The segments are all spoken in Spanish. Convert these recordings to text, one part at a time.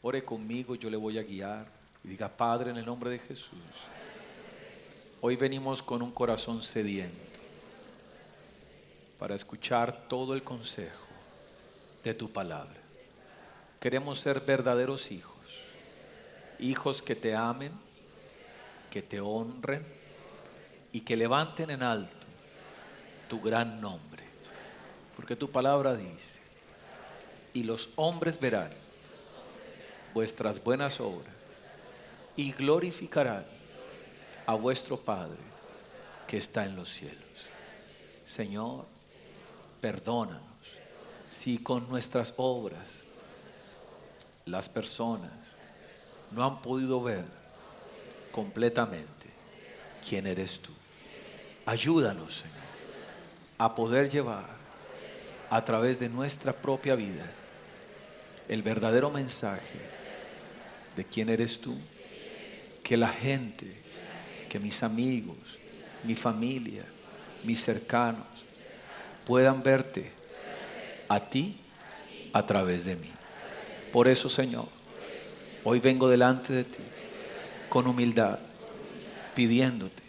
Ore conmigo, yo le voy a guiar. Y diga: Padre, en el nombre de Jesús, hoy venimos con un corazón sediento para escuchar todo el consejo de tu palabra. Queremos ser verdaderos hijos, hijos que te amen, que te honren y que levanten en alto tu gran nombre. Porque tu palabra dice: y los hombres verán vuestras buenas obras y glorificarán a vuestro Padre que está en los cielos. Señor, perdónanos si con nuestras obras las personas no han podido ver completamente quién eres tú. Ayúdanos, Señor, a poder llevar a través de nuestra propia vida el verdadero mensaje de quién eres tú. Que la gente, que mis amigos, mi familia, mis cercanos puedan verte a ti a través de mí. Por eso, Señor, hoy vengo delante de ti con humildad, pidiéndote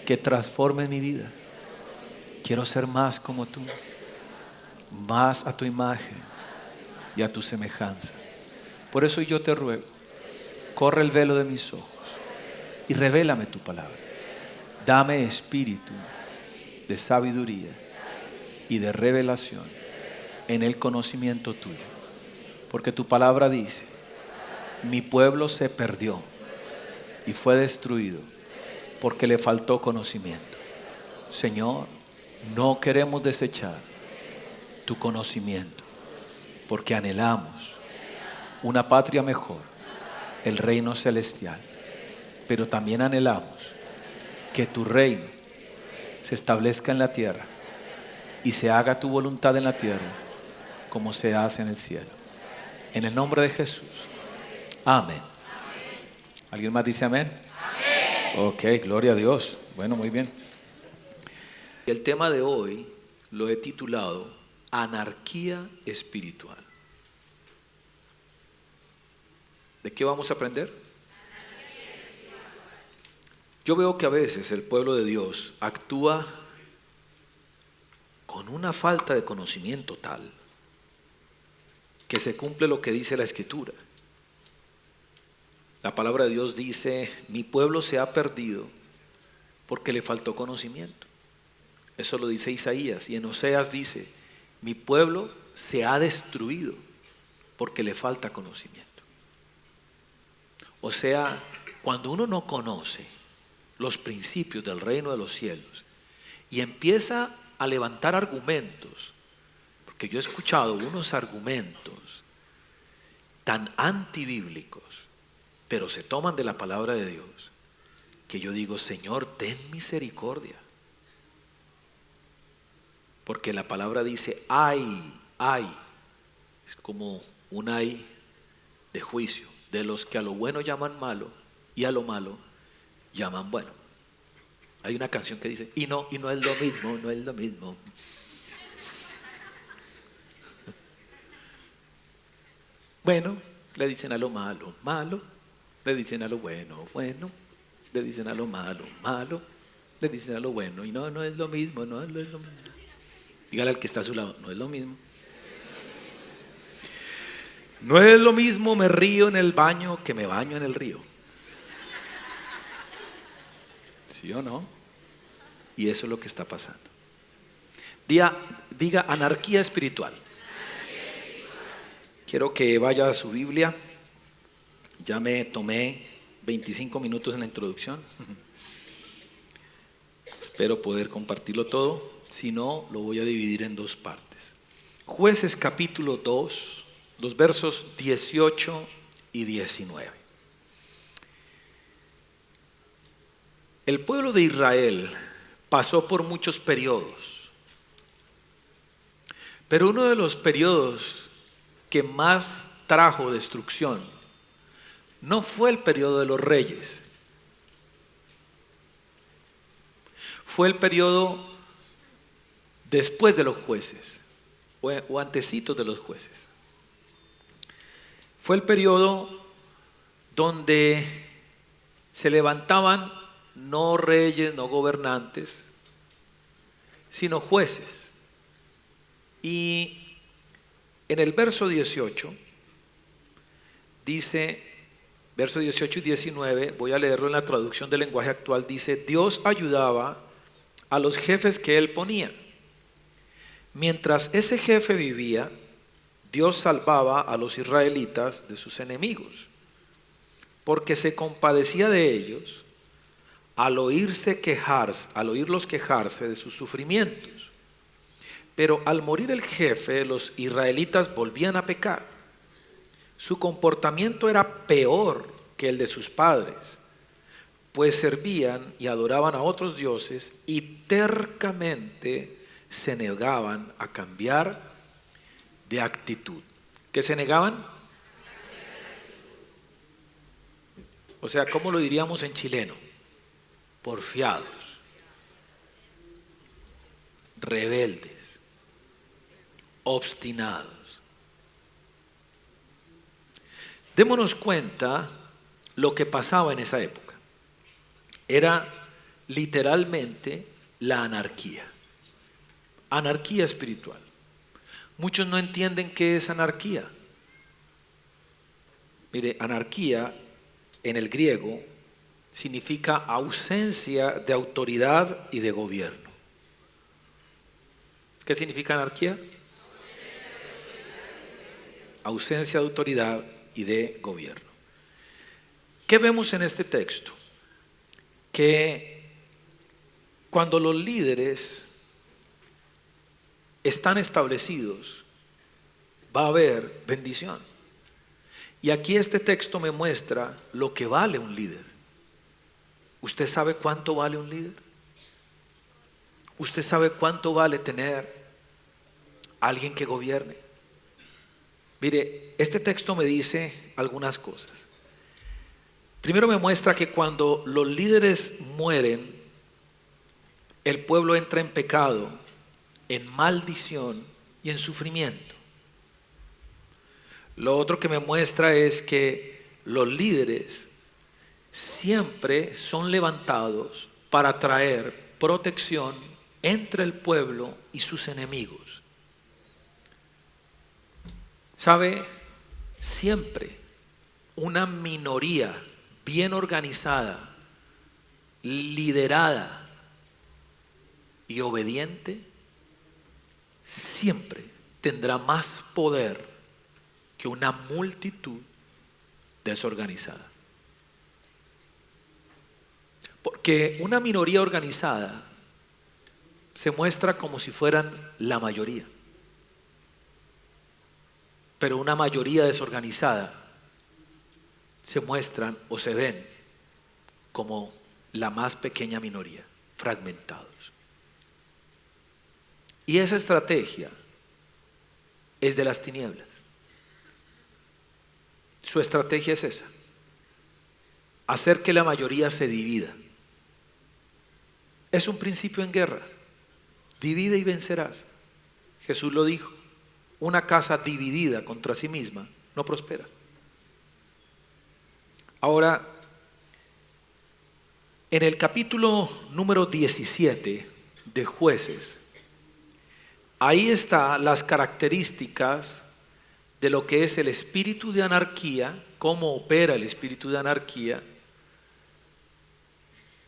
que transforme mi vida. Quiero ser más como tú, más a tu imagen y a tu semejanza. Por eso yo te ruego, corre el velo de mis ojos y revélame tu palabra. Dame espíritu de sabiduría y de revelación en el conocimiento tuyo. Porque tu palabra dice: mi pueblo se perdió y fue destruido porque le faltó conocimiento. Señor, no queremos desechar tu conocimiento, porque anhelamos una patria mejor, el reino celestial. Pero también anhelamos que tu reino se establezca en la tierra y se haga tu voluntad en la tierra como se hace en el cielo. En el nombre de Jesús. Amén. ¿Alguien más dice amén? Amén. Ok, gloria a Dios. Bueno, muy bien. El tema de hoy lo he titulado Anarquía espiritual. ¿De qué vamos a aprender? Yo veo que a veces el pueblo de Dios actúa con una falta de conocimiento tal que se cumple lo que dice la Escritura. La palabra de Dios dice: mi pueblo se ha perdido porque le faltó conocimiento. Eso lo dice Isaías. Y en Oseas dice: mi pueblo se ha destruido porque le falta conocimiento. O sea, cuando uno no conoce los principios del reino de los cielos y empieza a levantar argumentos, porque yo he escuchado unos argumentos tan antibíblicos, pero se toman de la palabra de Dios, que yo digo: Señor, ten misericordia. Porque la palabra dice: ay, es como un ay de juicio, de los que a lo bueno llaman malo y a lo malo llaman bueno. Hay una canción que dice: y no es lo mismo, no es lo mismo. Bueno, le dicen a lo malo, malo, le dicen a lo bueno, bueno, le dicen a lo malo, malo, le dicen a lo bueno, y no es lo mismo, no es lo mismo. Dígale al que está a su lado: no es lo mismo. No es lo mismo me río en el baño que me baño en el río. ¿Sí o no? Y eso es lo que está pasando. Diga anarquía espiritual. Quiero que vaya a su Biblia. Ya me tomé 25 minutos en la introducción. Espero poder compartirlo todo. Si no, lo voy a dividir en dos partes. Jueces capítulo 2, los versos 18 y 19. El pueblo de Israel pasó por muchos periodos, pero uno de los periodos que más trajo destrucción no fue el periodo de los reyes, fue el periodo después de los jueces o antecitos de los jueces. Fue el periodo donde se levantaban no reyes, no gobernantes, sino jueces. Y en el verso 18 dice, verso 18 y 19, voy a leerlo en la traducción del lenguaje actual, dice: Dios ayudaba a los jefes que él ponía. Mientras ese jefe vivía, Dios salvaba a los israelitas de sus enemigos, porque se compadecía de ellos al oírlos quejarse de sus sufrimientos. Pero al morir el jefe, los israelitas volvían a pecar. Su comportamiento era peor que el de sus padres, pues servían y adoraban a otros dioses y tercamente se negaban a cambiar de actitud. ¿Qué se negaban? O sea, ¿cómo lo diríamos en chileno? Porfiados, rebeldes, obstinados. Démonos cuenta lo que pasaba en esa época. Era literalmente la anarquía. Anarquía espiritual. Muchos no entienden qué es anarquía. Mire, anarquía en el griego significa ausencia de autoridad y de gobierno. ¿Qué significa anarquía? Ausencia de autoridad y de gobierno. ¿Qué vemos en este texto? Que cuando los líderes están establecidos, va a haber bendición. Y aquí este texto me muestra lo que vale un líder. ¿Usted sabe cuánto vale un líder? ¿Usted sabe cuánto vale tener alguien que gobierne? Mire, este texto me dice algunas cosas. Primero me muestra que cuando los líderes mueren, el pueblo entra en pecado, en maldición y en sufrimiento. Lo otro que me muestra es que los líderes siempre son levantados para traer protección entre el pueblo y sus enemigos. ¿Sabe? Siempre una minoría bien organizada, liderada y obediente, siempre tendrá más poder que una multitud desorganizada. Porque una minoría organizada se muestra como si fueran la mayoría. Pero una mayoría desorganizada se muestran o se ven como la más pequeña minoría, fragmentados. Y esa estrategia es de las tinieblas. Su estrategia es esa: hacer que la mayoría se divida. Es un principio en guerra. Divide y vencerás. Jesús lo dijo: una casa dividida contra sí misma no prospera. Ahora, en el capítulo número 17 de Jueces, ahí están las características de lo que es el espíritu de anarquía, cómo opera el espíritu de anarquía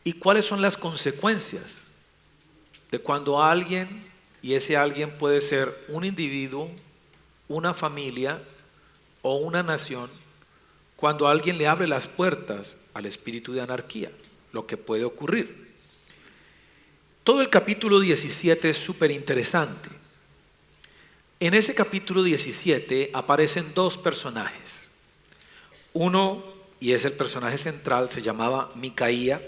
y cuáles son las consecuencias de cuando alguien, y ese alguien puede ser un individuo, una familia o una nación, cuando alguien le abre las puertas al espíritu de anarquía, lo que puede ocurrir. Todo el capítulo 17 es súper interesante. En ese capítulo 17 aparecen dos personajes. Uno, y es el personaje central, se llamaba Micaía,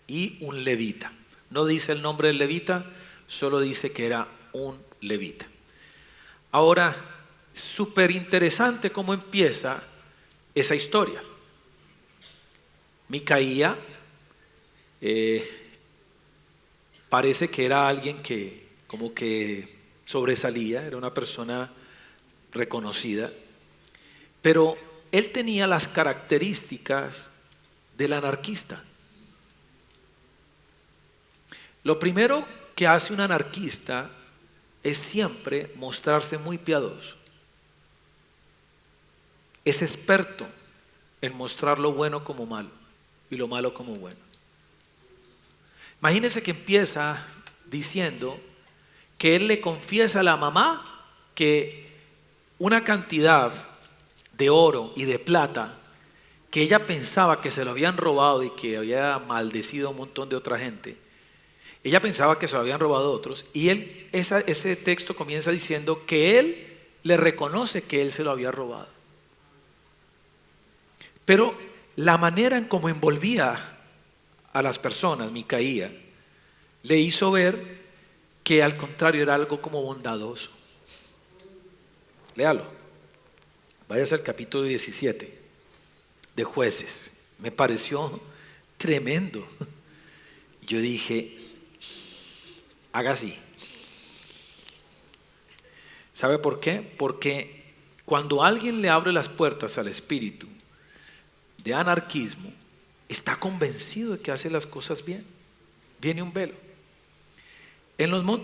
y un levita. No dice el nombre del levita, solo dice que era un levita. Ahora, súper interesante cómo empieza esa historia. Micaía parece que era alguien que como que sobresalía, era una persona reconocida, Pero él tenía las características del anarquista. Lo primero que hace un anarquista es siempre mostrarse muy piadoso. Es experto en mostrar lo bueno como malo y lo malo como bueno. Imagínense que empieza diciendo que él le confiesa a la mamá que una cantidad de oro y de plata que ella pensaba que se lo habían robado y que había maldecido a un montón de otra gente, ella pensaba que se lo habían robado otros, y ese texto comienza diciendo que él le reconoce que él se lo había robado. Pero la manera en cómo envolvía a las personas, Micaía, le hizo ver que al contrario era algo como bondadoso. Léalo. Váyase al capítulo 17 de Jueces. Me pareció tremendo. Yo dije, haga así. ¿Sabe por qué? Porque cuando alguien le abre las puertas al espíritu de anarquismo, está convencido de que hace las cosas bien. Viene un velo.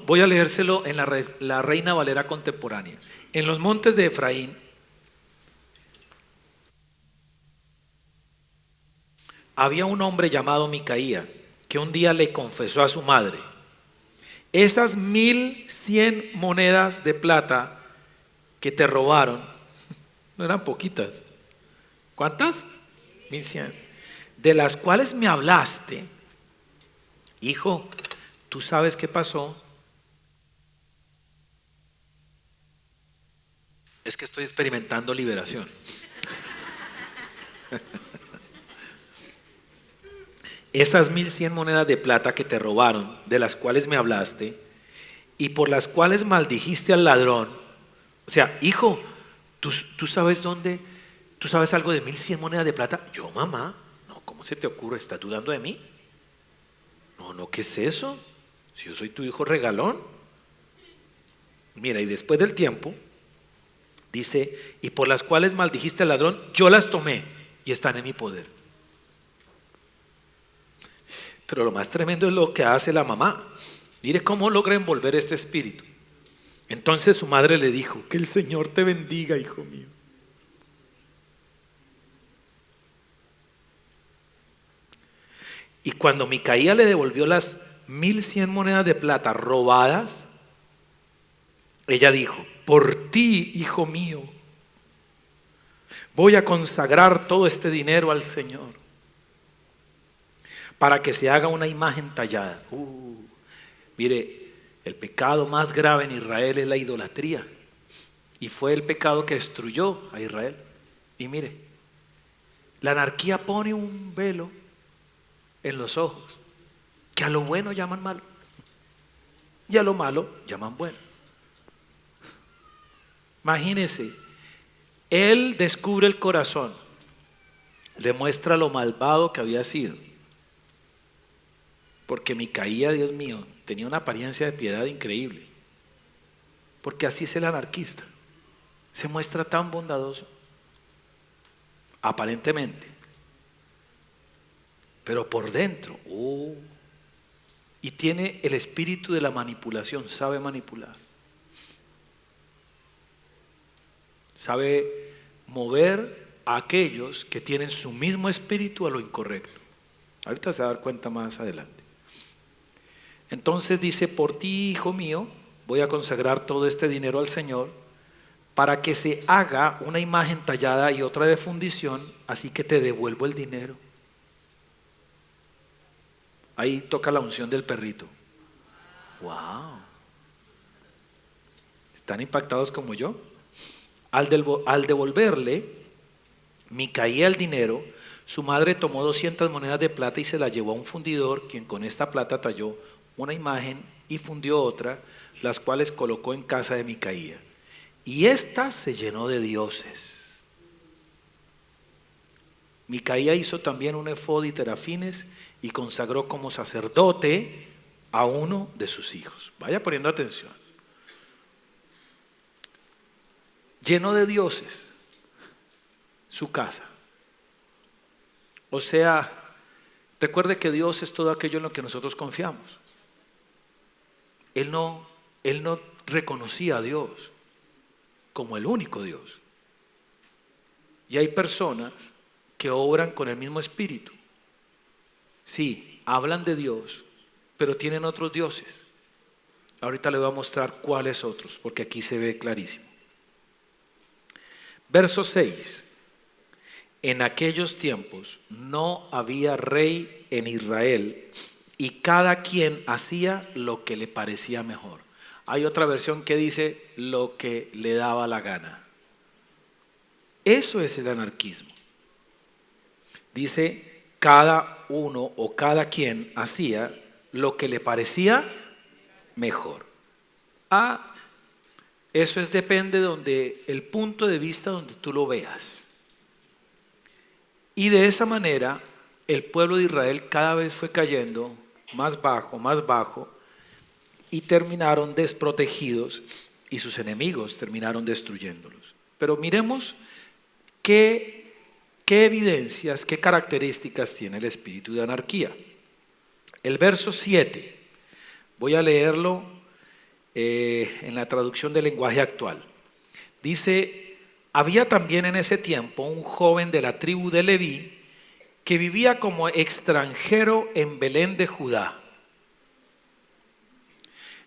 Voy a leérselo en la Reina Valera contemporánea. En los montes de Efraín había un hombre llamado Micaía que un día le confesó a su madre: esas 1100 monedas de plata que te robaron, no eran poquitas. ¿Cuántas? 1100. De las cuales me hablaste, hijo, ¿tú sabes qué pasó? Es que estoy experimentando liberación. Esas 1100 monedas de plata que te robaron, de las cuales me hablaste y por las cuales maldijiste al ladrón. O sea, hijo, ¿tú sabes dónde? ¿Tú sabes algo de 1100 monedas de plata? Yo, mamá, no, ¿cómo se te ocurre? ¿Estás dudando de mí? No, ¿qué es eso? Si yo soy tu hijo regalón. Mira, y después del tiempo, dice, y por las cuales maldijiste al ladrón, yo las tomé y están en mi poder. Pero lo más tremendo es lo que hace la mamá. Mire cómo logra envolver este espíritu. Entonces su madre le dijo: que el Señor te bendiga, hijo mío. Y cuando Micaía le devolvió las 1100 monedas de plata robadas, ella dijo: por ti, hijo mío, voy a consagrar todo este dinero al Señor, para que se haga una imagen tallada. Mire, el pecado más grave en Israel es la idolatría, y fue el pecado que destruyó a Israel. Y mire, la anarquía pone un velo en los ojos, que a lo bueno llaman malo y a lo malo llaman bueno. Imagínense, él descubre el corazón, le muestra lo malvado que había sido, porque Micaía, Dios mío, tenía una apariencia de piedad increíble, porque así es el anarquista, se muestra tan bondadoso aparentemente, pero por dentro, y tiene el espíritu de la manipulación, sabe manipular, sabe mover a aquellos que tienen su mismo espíritu a lo incorrecto. Ahorita se va a dar cuenta más adelante. Entonces dice: por ti, hijo mío, voy a consagrar todo este dinero al Señor, para que se haga una imagen tallada y otra de fundición, así que te devuelvo el dinero. Ahí toca la unción del perrito. ¡Wow! ¿Están impactados como yo? Al devolverle Micaía el dinero, su madre tomó 200 monedas de plata y se las llevó a un fundidor, quien con esta plata talló una imagen y fundió otra, las cuales colocó en casa de Micaía. Y ésta se llenó de dioses. Micaía hizo también un efod y terafines y consagró como sacerdote a uno de sus hijos. Vaya poniendo atención. Lleno de dioses. su casa. O sea, recuerde que Dios es todo aquello en lo que nosotros confiamos. Él no reconocía a Dios como el único Dios. Y hay personas que obran con el mismo espíritu. Sí, hablan de Dios, pero tienen otros dioses. Ahorita le voy a mostrar cuáles otros, porque aquí se ve clarísimo. Verso 6. En aquellos tiempos no había rey en Israel y cada quien hacía lo que le parecía mejor. Hay otra versión que dice lo que le daba la gana. Eso es el anarquismo. Dice cada uno o cada quien hacía lo que le parecía mejor. Eso depende donde el punto de vista donde tú lo veas. Y de esa manera el pueblo de Israel cada vez fue cayendo más bajo y terminaron desprotegidos y sus enemigos terminaron destruyéndolos. Pero miremos qué evidencias, qué características tiene el espíritu de anarquía. El verso 7, voy a leerlo en la traducción del lenguaje actual. Dice: había también en ese tiempo un joven de la tribu de Leví que vivía como extranjero en Belén de Judá.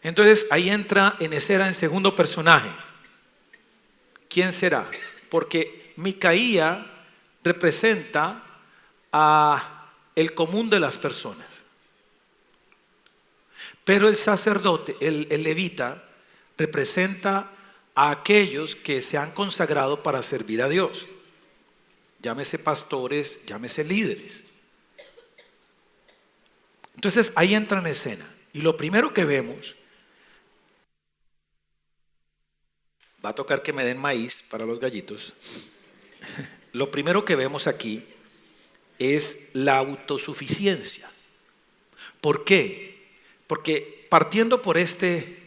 Entonces ahí entra en escena en segundo personaje. ¿Quién será? Porque Micaía representa a el común de las personas. Pero el sacerdote, el levita, representa a aquellos que se han consagrado para servir a Dios. Llámese pastores, llámese líderes. Entonces ahí entra en escena. Y lo primero que vemos, va a tocar que me den maíz para los gallitos. Lo primero que vemos aquí es la autosuficiencia. ¿Por qué? Porque partiendo por este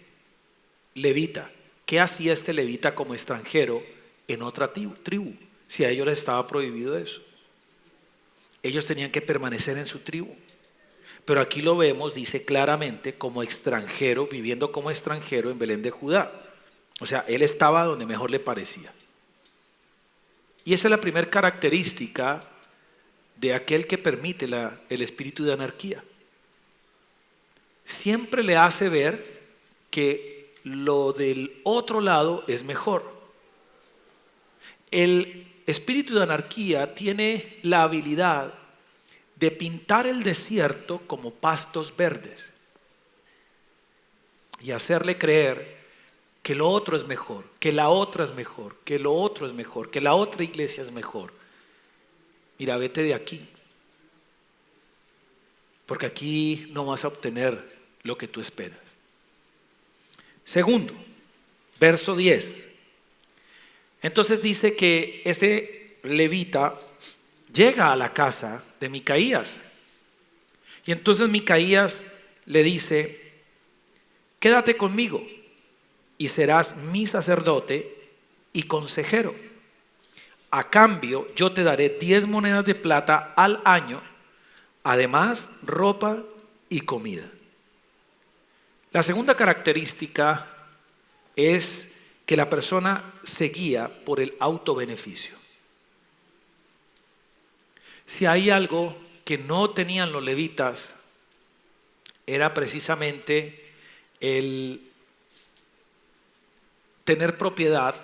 levita, ¿qué hacía este levita como extranjero en otra tribu? Si a ellos les estaba prohibido eso. Ellos tenían que permanecer en su tribu. Pero aquí lo vemos, dice claramente, como extranjero, viviendo como extranjero en Belén de Judá. O sea, él estaba donde mejor le parecía. Y esa es la primera característica de aquel que permite el espíritu de anarquía. Siempre le hace ver que lo del otro lado es mejor. El espíritu de anarquía tiene la habilidad de pintar el desierto como pastos verdes y hacerle creer que lo otro es mejor, que la otra es mejor, que lo otro es mejor, que la otra iglesia es mejor. Mira, vete de aquí, porque aquí no vas a obtener lo que tú esperas. Segundo, verso 10. Entonces dice que este levita llega a la casa de Micaías. Y entonces Micaías le dice: quédate conmigo y serás mi sacerdote y consejero. A cambio, yo te daré 10 monedas de plata al año, además ropa y comida. La segunda característica es que la persona se guía por el autobeneficio. Si hay algo que no tenían los levitas, era precisamente el tener propiedad,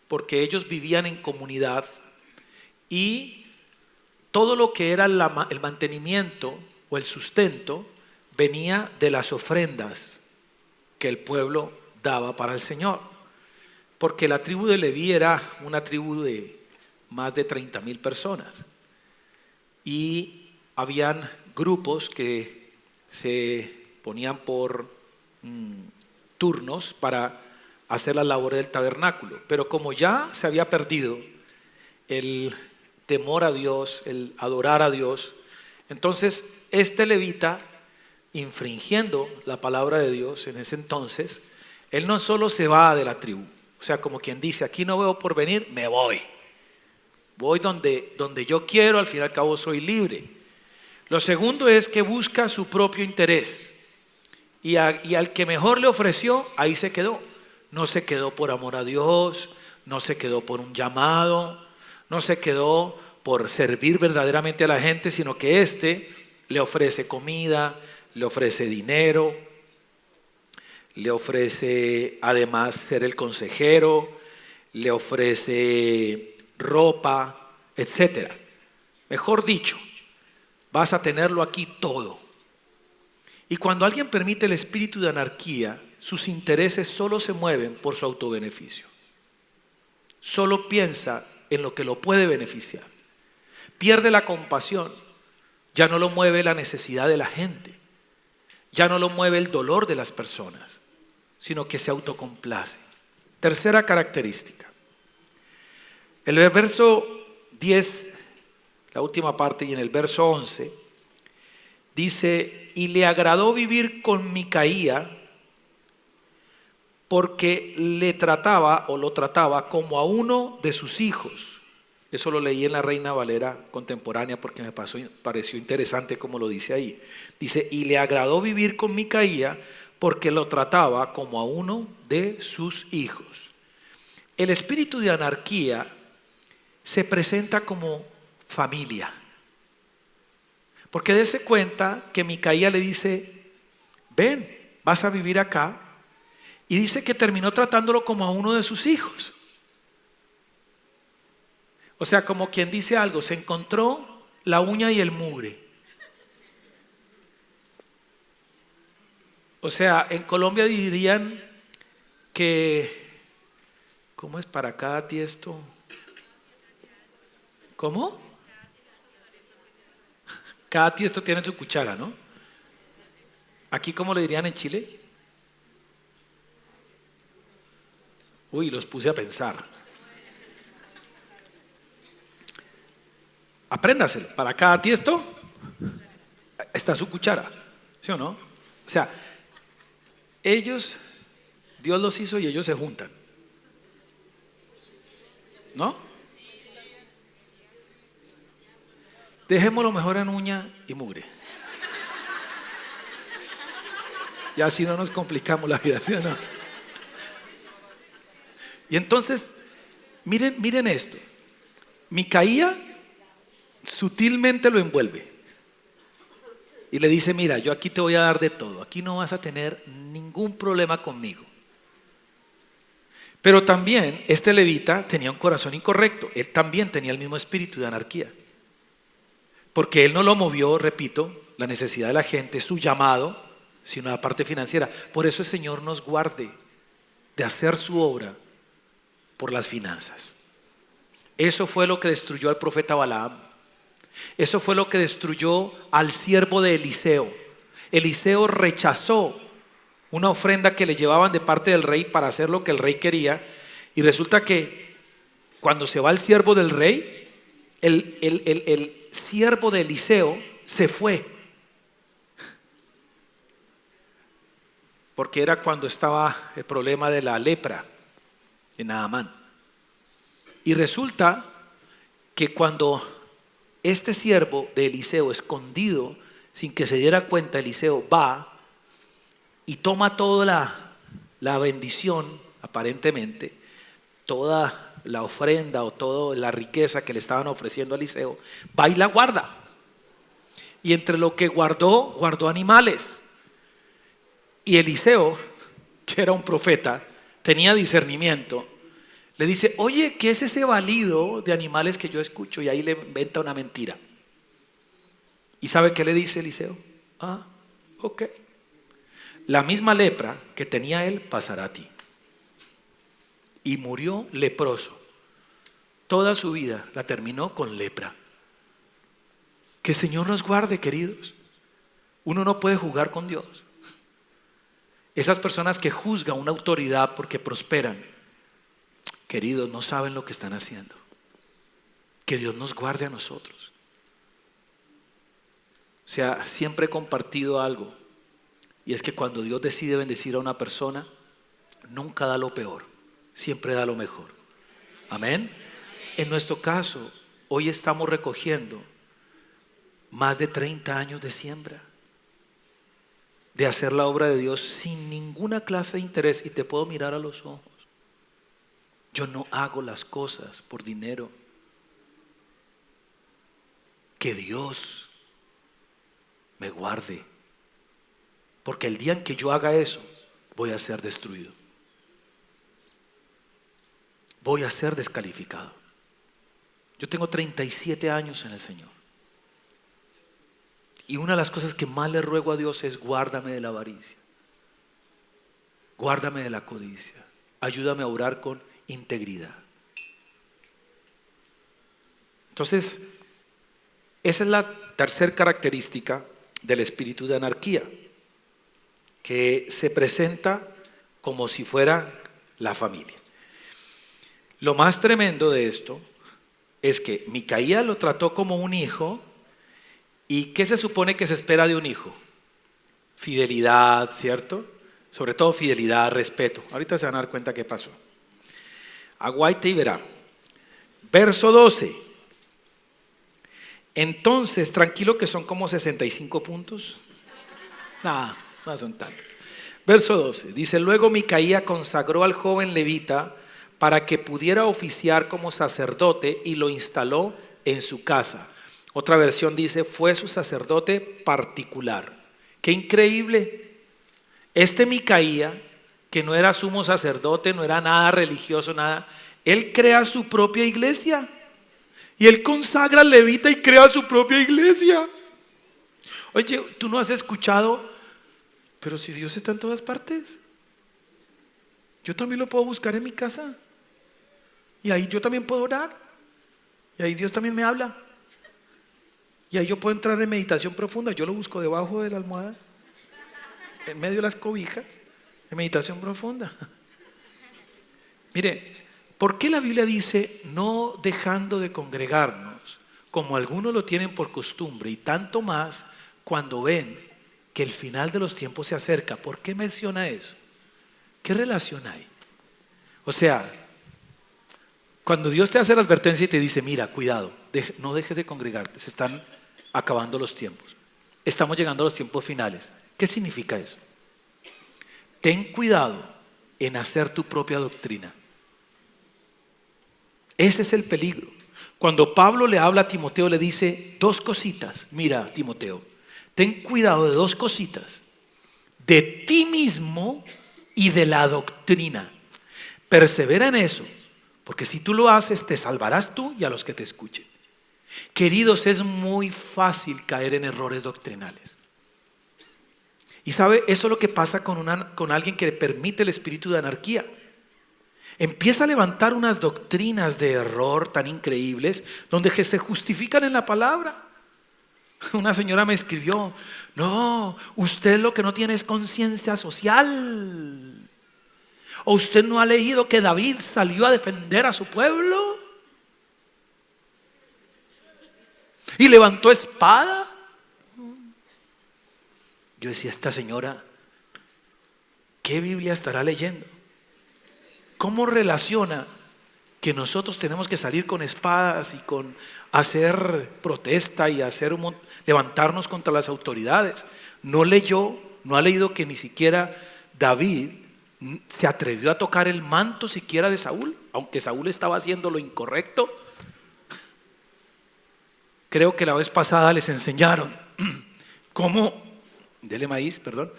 porque ellos vivían en comunidad y todo lo que era el mantenimiento o el sustento venía de las ofrendas que el pueblo daba para el Señor. Porque la tribu de Leví era una tribu de más de 30,000 personas. Y habían grupos que se ponían por turnos para hacer las labores del tabernáculo. Pero como ya se había perdido el temor a Dios, el adorar a Dios, entonces este levita, infringiendo la palabra de Dios en ese entonces, él no solo se va de la tribu, o sea, como quien dice: aquí no veo por venir, me voy. Voy donde yo quiero, al fin y al cabo soy libre. Lo segundo es que busca su propio interés. Y al que mejor le ofreció, ahí se quedó. No se quedó por amor a Dios, no se quedó por un llamado, no se quedó por servir verdaderamente a la gente, sino que le ofrece comida, le ofrece dinero, le ofrece además ser el consejero, le ofrece ropa, etcétera. Mejor dicho, vas a tenerlo aquí todo. Y cuando alguien permite el espíritu de anarquía, sus intereses solo se mueven por su autobeneficio. Solo piensa en lo que lo puede beneficiar. Pierde la compasión. Ya no lo mueve la necesidad de la gente. Ya no lo mueve el dolor de las personas, sino que se autocomplace. Tercera característica. El verso 10, la última parte, y en el verso 11, dice: y le agradó vivir con Micaía porque le trataba o lo trataba como a uno de sus hijos. Eso lo leí en la Reina Valera contemporánea porque me pareció interesante como lo dice ahí. Dice: y le agradó vivir con Micaía porque lo trataba como a uno de sus hijos. El espíritu de anarquía se presenta como familia. Porque dése cuenta que Micaía le dice: ven, vas a vivir acá. Y dice que terminó tratándolo como a uno de sus hijos. O sea, como quien dice algo, se encontró la uña y el mugre. O sea, en Colombia dirían que, ¿cómo es para cada tiesto? ¿Cómo? Cada tiesto tiene su cuchara, ¿no? Aquí, ¿cómo le dirían en Chile? Uy, los puse a pensar. Apréndaselo. Para cada tiesto está su cuchara, ¿sí o no? O sea, Dios los hizo y ellos se juntan, ¿no? Dejémoslo mejor en uña y mugre. Y así no nos complicamos la vida, ¿sí o no? Y entonces, miren esto. Micaía sutilmente lo envuelve y le dice: mira, yo aquí te voy a dar de todo, aquí no vas a tener ningún problema conmigo. Pero también este levita tenía un corazón incorrecto. Él también tenía el mismo espíritu de anarquía, porque él no lo movió, repito, la necesidad de la gente, su llamado, sino la parte financiera. Por eso el Señor nos guarde de hacer su obra por las finanzas. Eso fue lo que destruyó al profeta Balaam. Eso fue lo que destruyó al siervo de Eliseo. Eliseo rechazó una ofrenda que le llevaban de parte del rey para hacer lo que el rey quería, y resulta que cuando se va el siervo del rey, el siervo de Eliseo se fue, porque era cuando estaba el problema de la lepra de Naamán. Y resulta que cuando este siervo de Eliseo, escondido, sin que se diera cuenta, Eliseo va y toma toda la bendición, aparentemente, toda la ofrenda o toda la riqueza que le estaban ofreciendo a Eliseo, va y la guarda. Y entre lo que guardó animales. Y Eliseo, que era un profeta, tenía discernimiento, le dice: oye, ¿qué es ese balido de animales que yo escucho? Y ahí le inventa una mentira. ¿Y sabe qué le dice Eliseo? Ok. La misma lepra que tenía él pasará a ti. Y murió leproso. Toda su vida la terminó con lepra. Que el Señor nos guarde, queridos. Uno no puede jugar con Dios. Esas personas que juzgan una autoridad porque prosperan, queridos, no saben lo que están haciendo. Que Dios nos guarde a nosotros. O sea, siempre he compartido algo, y es que cuando Dios decide bendecir a una persona, nunca da lo peor, siempre da lo mejor. Amén. En nuestro caso, hoy estamos recogiendo más de 30 años de siembra, de hacer la obra de Dios sin ninguna clase de interés. Y te puedo mirar a los ojos. Yo no hago las cosas por dinero. Que Dios me guarde, porque el día en que yo haga eso, voy a ser destruido. Voy a ser descalificado. Yo tengo 37 años en el Señor. Y una de las cosas que más le ruego a Dios es: guárdame de la avaricia, guárdame de la codicia, ayúdame a orar con integridad. Entonces, esa es la tercera característica del espíritu de anarquía, que se presenta como si fuera la familia. Lo más tremendo de esto es que Micaía lo trató como un hijo. ¿Y qué se supone que se espera de un hijo? Fidelidad, ¿cierto? Sobre todo fidelidad, respeto. Ahorita se van a dar cuenta qué pasó. Aguaite y verá. Verso 12. Entonces, tranquilo que son como 65 puntos. No son tantos. Verso 12. Dice: luego Micaía consagró al joven levita para que pudiera oficiar como sacerdote y lo instaló en su casa. Otra versión dice: fue su sacerdote particular. ¡Qué increíble! Este Micaía, que no era sumo sacerdote, no era nada religioso, nada, él crea su propia iglesia. Y él consagra al levita y crea su propia iglesia. Oye, ¿tú no has escuchado? Pero si Dios está en todas partes, yo también lo puedo buscar en mi casa. Y ahí yo también puedo orar. Y ahí Dios también me habla. Y ahí yo puedo entrar en meditación profunda. Yo lo busco debajo de la almohada, en medio de las cobijas, en meditación profunda. Mire, ¿por qué la Biblia dice no dejando de congregarnos, como algunos lo tienen por costumbre, y tanto más cuando ven que el final de los tiempos se acerca? ¿Por qué menciona eso? ¿Qué relación hay? O sea, cuando Dios te hace la advertencia y te dice: mira, cuidado, no dejes de congregarte, se están acabando los tiempos, estamos llegando a los tiempos finales. ¿Qué significa eso? Ten cuidado en hacer tu propia doctrina. Ese es el peligro. Cuando Pablo le habla a Timoteo, le dice dos cositas. Mira, Timoteo, ten cuidado de dos cositas: de ti mismo y de la doctrina. Persevera en eso, porque si tú lo haces, te salvarás tú y a los que te escuchen. Queridos, es muy fácil caer en errores doctrinales. Y sabe, eso es lo que pasa con alguien que permite el espíritu de anarquía. Empieza a levantar unas doctrinas de error tan increíbles, donde se justifican en la palabra. Una señora me escribió: no, usted lo que no tiene es conciencia social. ¿O usted no ha leído que David salió a defender a su pueblo y levantó espada? Yo decía: esta señora, ¿qué Biblia estará leyendo? ¿Cómo relaciona que nosotros tenemos que salir con espadas y con hacer protesta y levantarnos contra las autoridades? No leyó, no ha leído que ni siquiera David se atrevió a tocar el manto siquiera de Saúl, aunque Saúl estaba haciendo lo incorrecto. Creo que la vez pasada les enseñaron cómo, dele maíz, perdón,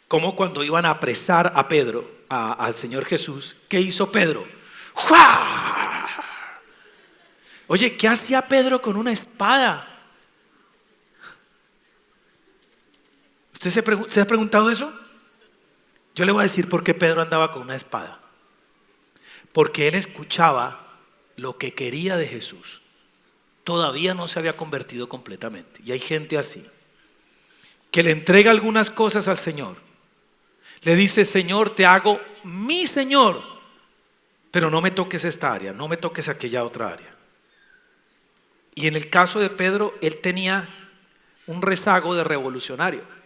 cómo cuando iban a apresar a Pedro, al Señor Jesús, ¿qué hizo Pedro? ¡Jua! Oye, ¿qué hacía Pedro con una espada? ¿Usted se ha preguntado eso? Yo le voy a decir por qué Pedro andaba con una espada. Porque él escuchaba lo que quería de Jesús. Todavía no se había convertido completamente. Y hay gente así, que le entrega algunas cosas al Señor. Le dice: Señor, te hago mi Señor, pero no me toques esta área, no me toques aquella otra área. Y en el caso de Pedro, él tenía un rezago de revolucionario.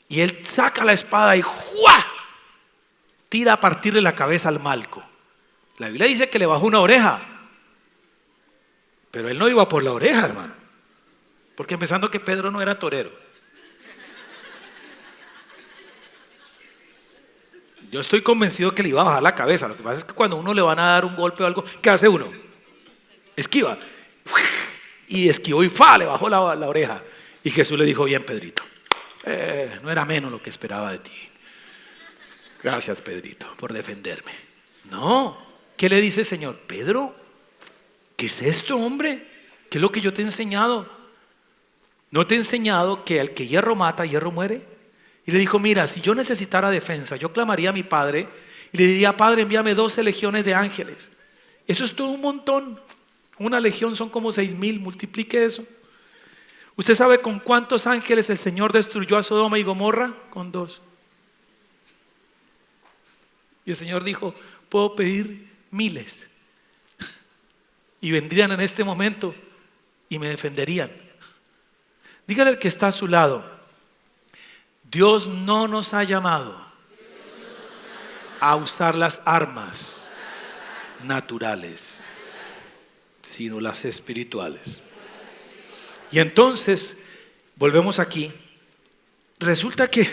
Y él saca la espada y ¡juá! tira a partirle la cabeza al Malco. La Biblia dice que le bajó una oreja, pero él no iba por la oreja, hermano, porque empezando que Pedro no era torero. Yo estoy convencido que le iba a bajar la cabeza. Lo que pasa es que cuando uno le van a dar un golpe o algo, ¿qué hace uno? Esquiva. Y esquivó y le bajó la oreja. Y Jesús le dijo: bien, Pedrito, no era menos lo que esperaba de ti. Gracias, Pedrito, por defenderme. No, ¿qué le dice el Señor? Pedro, ¿qué es esto, hombre? ¿Qué es lo que yo te he enseñado? ¿No te he enseñado que al que hierro mata, hierro muere? Y le dijo: mira, si yo necesitara defensa, yo clamaría a mi padre y le diría: Padre, envíame 12 legiones de ángeles. Eso es todo un montón. Una legión son como 6,000, multiplique eso. ¿Usted sabe con cuántos ángeles el Señor destruyó a Sodoma y Gomorra? Con 2. Y el Señor dijo: puedo pedir miles. Y vendrían en este momento y me defenderían. Dígale al que está a su lado: Dios no nos ha llamado a usar las armas naturales, sino las espirituales. Y entonces, volvemos aquí. Resulta que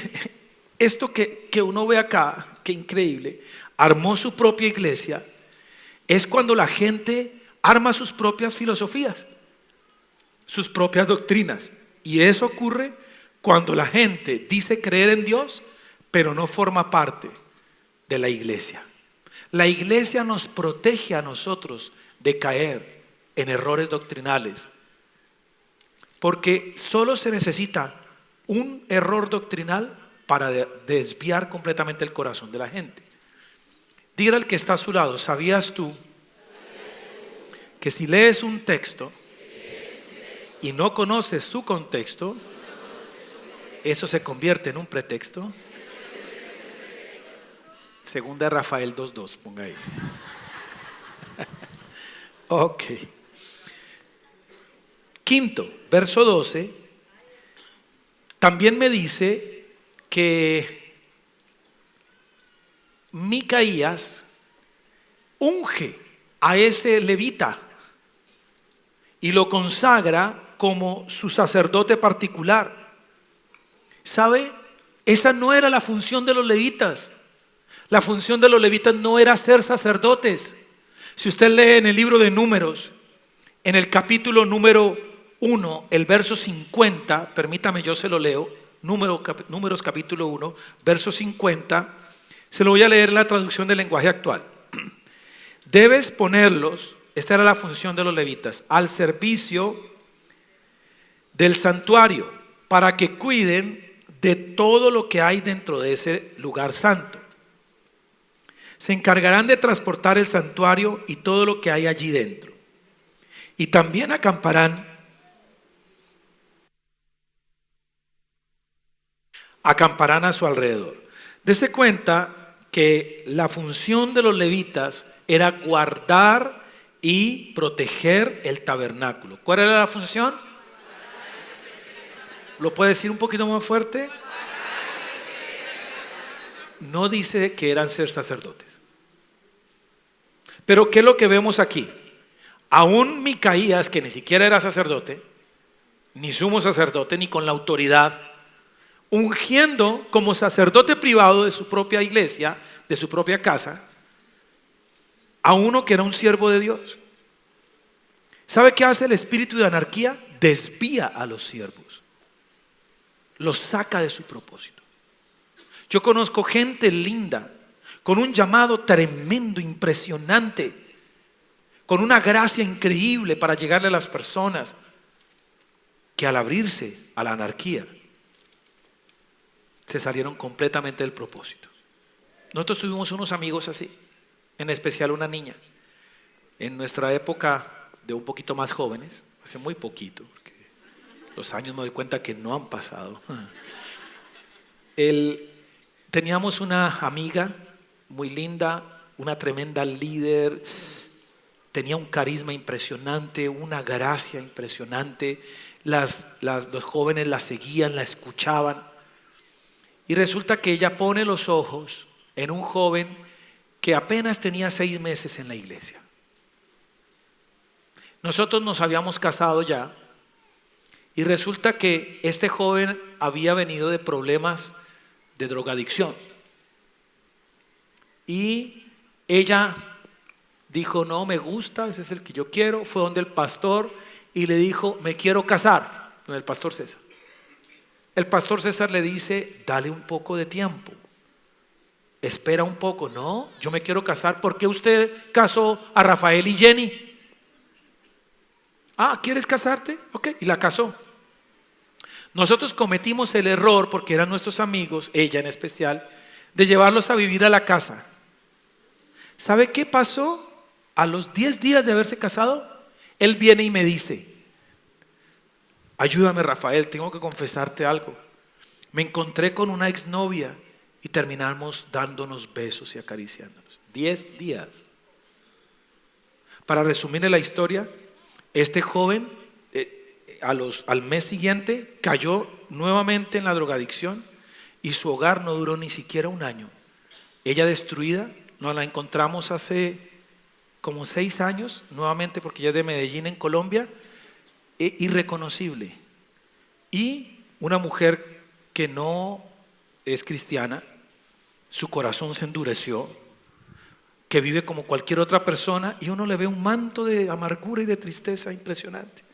esto que uno ve acá, qué increíble, armó su propia iglesia, es cuando la gente arma sus propias filosofías, sus propias doctrinas. Y eso ocurre cuando la gente dice creer en Dios, pero no forma parte de la iglesia. La iglesia nos protege a nosotros de caer en errores doctrinales, porque solo se necesita un error doctrinal para desviar completamente el corazón de la gente. Dígale al que está a su lado: ¿sabías tú que si lees un texto y no conoces su contexto, eso se convierte en un pretexto? Segunda de Rafael 2:2, ponga ahí. Ok. Quinto, verso 12, también me dice que Micaías unge a ese levita y lo consagra como su sacerdote particular. ¿Sabe? Esa no era la función de los levitas. La función de los levitas no era ser sacerdotes. Si usted lee en el libro de Números, en el capítulo número 1, el verso 50, permítame, yo se lo leo. Números capítulo 1, verso 50, se lo voy a leer en la traducción del lenguaje actual. Debes ponerlos, esta era la función de los levitas, al servicio del santuario, para que cuiden de todo lo que hay dentro de ese lugar santo. Se encargarán de transportar el santuario y todo lo que hay allí dentro. Y también acamparán a su alrededor. Dese cuenta que la función de los levitas era guardar y proteger el tabernáculo. ¿Cuál era la función? ¿Lo puede decir un poquito más fuerte? No dice que eran ser sacerdotes. Pero ¿qué es lo que vemos aquí? Aún Micaías, que ni siquiera era sacerdote, ni sumo sacerdote, ni con la autoridad, ungiendo como sacerdote privado de su propia iglesia, de su propia casa, a uno que era un siervo de Dios. ¿Sabe qué hace el espíritu de anarquía? Desvía a los siervos, los saca de su propósito. Yo conozco gente linda, con un llamado tremendo, impresionante, con una gracia increíble para llegarle a las personas, que al abrirse a la anarquía se salieron completamente del propósito. Nosotros tuvimos unos amigos así, en especial una niña, en nuestra época de un poquito más jóvenes, hace muy poquito, porque los años me doy cuenta que no han pasado. Teníamos una amiga muy linda, una tremenda líder, tenía un carisma impresionante, una gracia impresionante. Los jóvenes la seguían, la escuchaban. Y resulta que ella pone los ojos en un joven que apenas tenía 6 meses en la iglesia. Nosotros nos habíamos casado ya y resulta que este joven había venido de problemas de drogadicción. Y ella dijo, no, me gusta, ese es el que yo quiero. Fue donde el pastor y le dijo, me quiero casar, con el pastor César. El pastor César le dice, dale un poco de tiempo. Espera un poco. No, yo me quiero casar. ¿Por qué usted casó a Rafael y Jenny? Ah, ¿quieres casarte? Ok, y la casó. Nosotros cometimos el error, porque eran nuestros amigos, ella en especial, de llevarlos a vivir a la casa. ¿Sabe qué pasó? A los 10 días de haberse casado, él viene y me dice, ayúdame Rafael, tengo que confesarte algo. Me encontré con una exnovia y terminamos dándonos besos y acariciándonos. 10 días. Para resumirle la historia, este joven al mes siguiente cayó nuevamente en la drogadicción y su hogar no duró ni siquiera un año. Ella destruida, nos la encontramos hace como 6 años, nuevamente porque ella es de Medellín en Colombia, irreconocible. Y una mujer que no es cristiana, su corazón se endureció, que vive como cualquier otra persona y uno le ve un manto de amargura y de tristeza impresionante.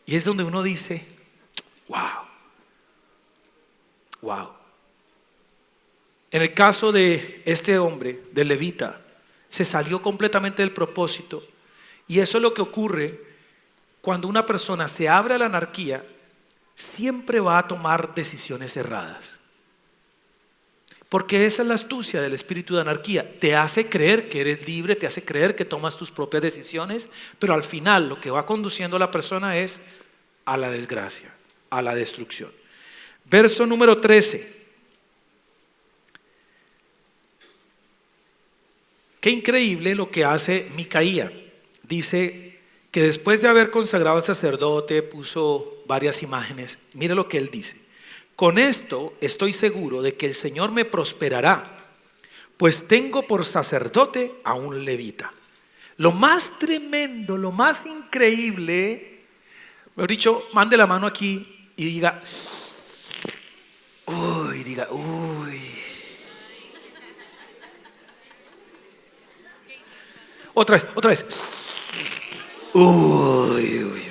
Y es donde uno dice, wow. En el caso de este hombre, del levita, se salió completamente del propósito. Y eso es lo que ocurre cuando una persona se abre a la anarquía, siempre va a tomar decisiones erradas. Porque esa es la astucia del espíritu de anarquía. Te hace creer que eres libre, te hace creer que tomas tus propias decisiones, pero al final lo que va conduciendo a la persona es a la desgracia, a la destrucción. Verso número 13. Qué increíble lo que hace Micaía. Dice que después de haber consagrado al sacerdote, puso varias imágenes. Mire lo que él dice. Con esto estoy seguro de que el Señor me prosperará, pues tengo por sacerdote a un levita. Lo más tremendo, lo más increíble, mejor dicho, mande la mano aquí y diga, uy. Otra vez. Uy.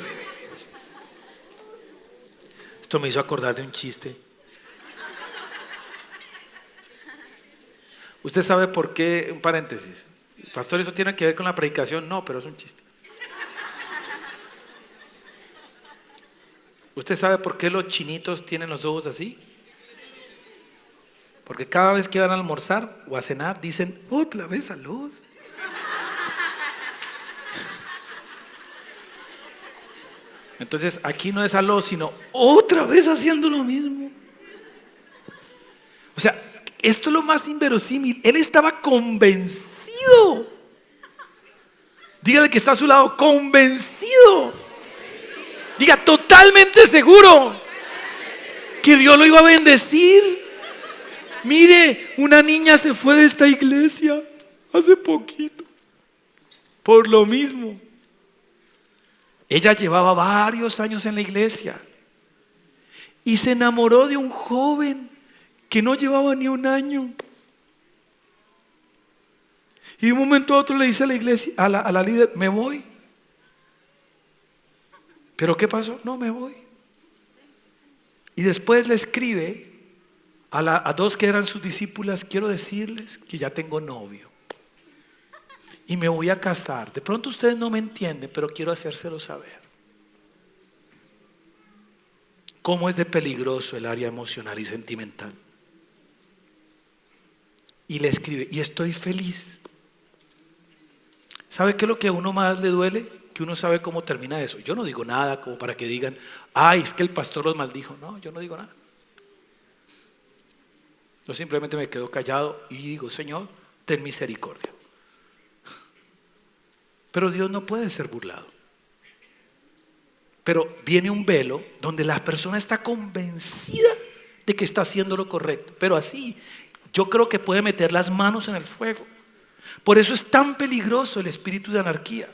Esto me hizo acordar de un chiste. ¿Usted sabe por qué? Un paréntesis. Pastor, ¿eso tiene que ver con la predicación? No, pero es un chiste. ¿Usted sabe por qué los chinitos tienen los ojos así? Porque cada vez que van a almorzar o a cenar dicen, otra vez a luz. Entonces aquí no es aló, sino otra vez haciendo lo mismo. O sea, esto es lo más inverosímil. Él estaba convencido. Dígale que está a su lado, convencido. Diga, totalmente seguro que Dios lo iba a bendecir. Mire, una niña se fue de esta iglesia hace poquito por lo mismo. Ella llevaba varios años en la iglesia y se enamoró de un joven que no llevaba ni un año. Y de un momento a otro le dice a la iglesia, a la líder, me voy. ¿Pero qué pasó? No, me voy. Y después le escribe a 2 que eran sus discípulas, quiero decirles que ya tengo novio. Y me voy a casar. De pronto ustedes no me entienden, pero quiero hacérselo saber. ¿Cómo es de peligroso el área emocional y sentimental? Y le escribe, y estoy feliz. ¿Sabe qué es lo que a uno más le duele? Que uno sabe cómo termina eso. Yo no digo nada como para que digan, ay, es que el pastor los maldijo. No, yo no digo nada. Yo simplemente me quedo callado y digo, Señor, ten misericordia. Pero Dios no puede ser burlado. Pero viene un velo donde la persona está convencida de que está haciendo lo correcto. Pero así, yo creo que puede meter las manos en el fuego. Por eso es tan peligroso el espíritu de anarquía.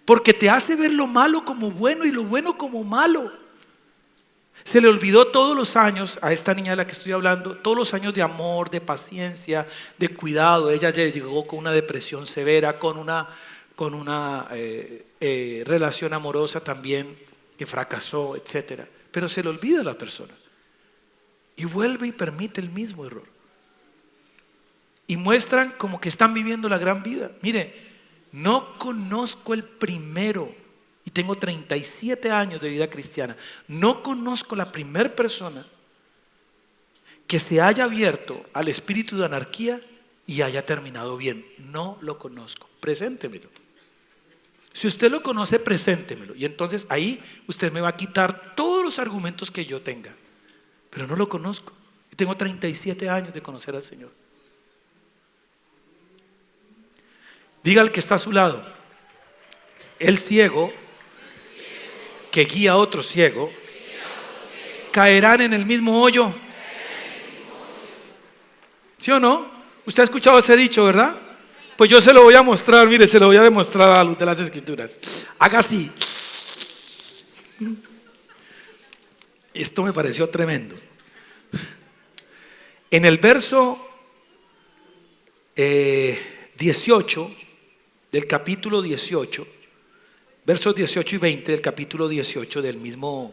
Porque te hace ver lo malo como bueno y lo bueno como malo. Se le olvidó todos los años a esta niña de la que estoy hablando, todos los años de amor, de paciencia, de cuidado. Ella ya llegó con una depresión severa, con una relación amorosa también que fracasó, etc. Pero se le olvida a la persona y vuelve y permite el mismo error. Y muestran como que están viviendo la gran vida. Mire, no conozco el primero, y tengo 37 años de vida cristiana, no conozco la primera persona que se haya abierto al espíritu de anarquía y haya terminado bien. No lo conozco. Preséntemelo. Si usted lo conoce, preséntemelo. Y entonces ahí usted me va a quitar todos los argumentos que yo tenga. Pero no lo conozco. Y tengo 37 años de conocer al Señor. Diga al que está a su lado: el ciego que guía a otro ciego caerán en el mismo hoyo. ¿Sí o no? Usted ha escuchado ese dicho, ¿verdad? Pues yo se lo voy a mostrar, mire, se lo voy a demostrar a la luz de las Escrituras. Haga así. Esto me pareció tremendo. En el verso 18 del capítulo 18, versos 18 y 20 del capítulo 18 del mismo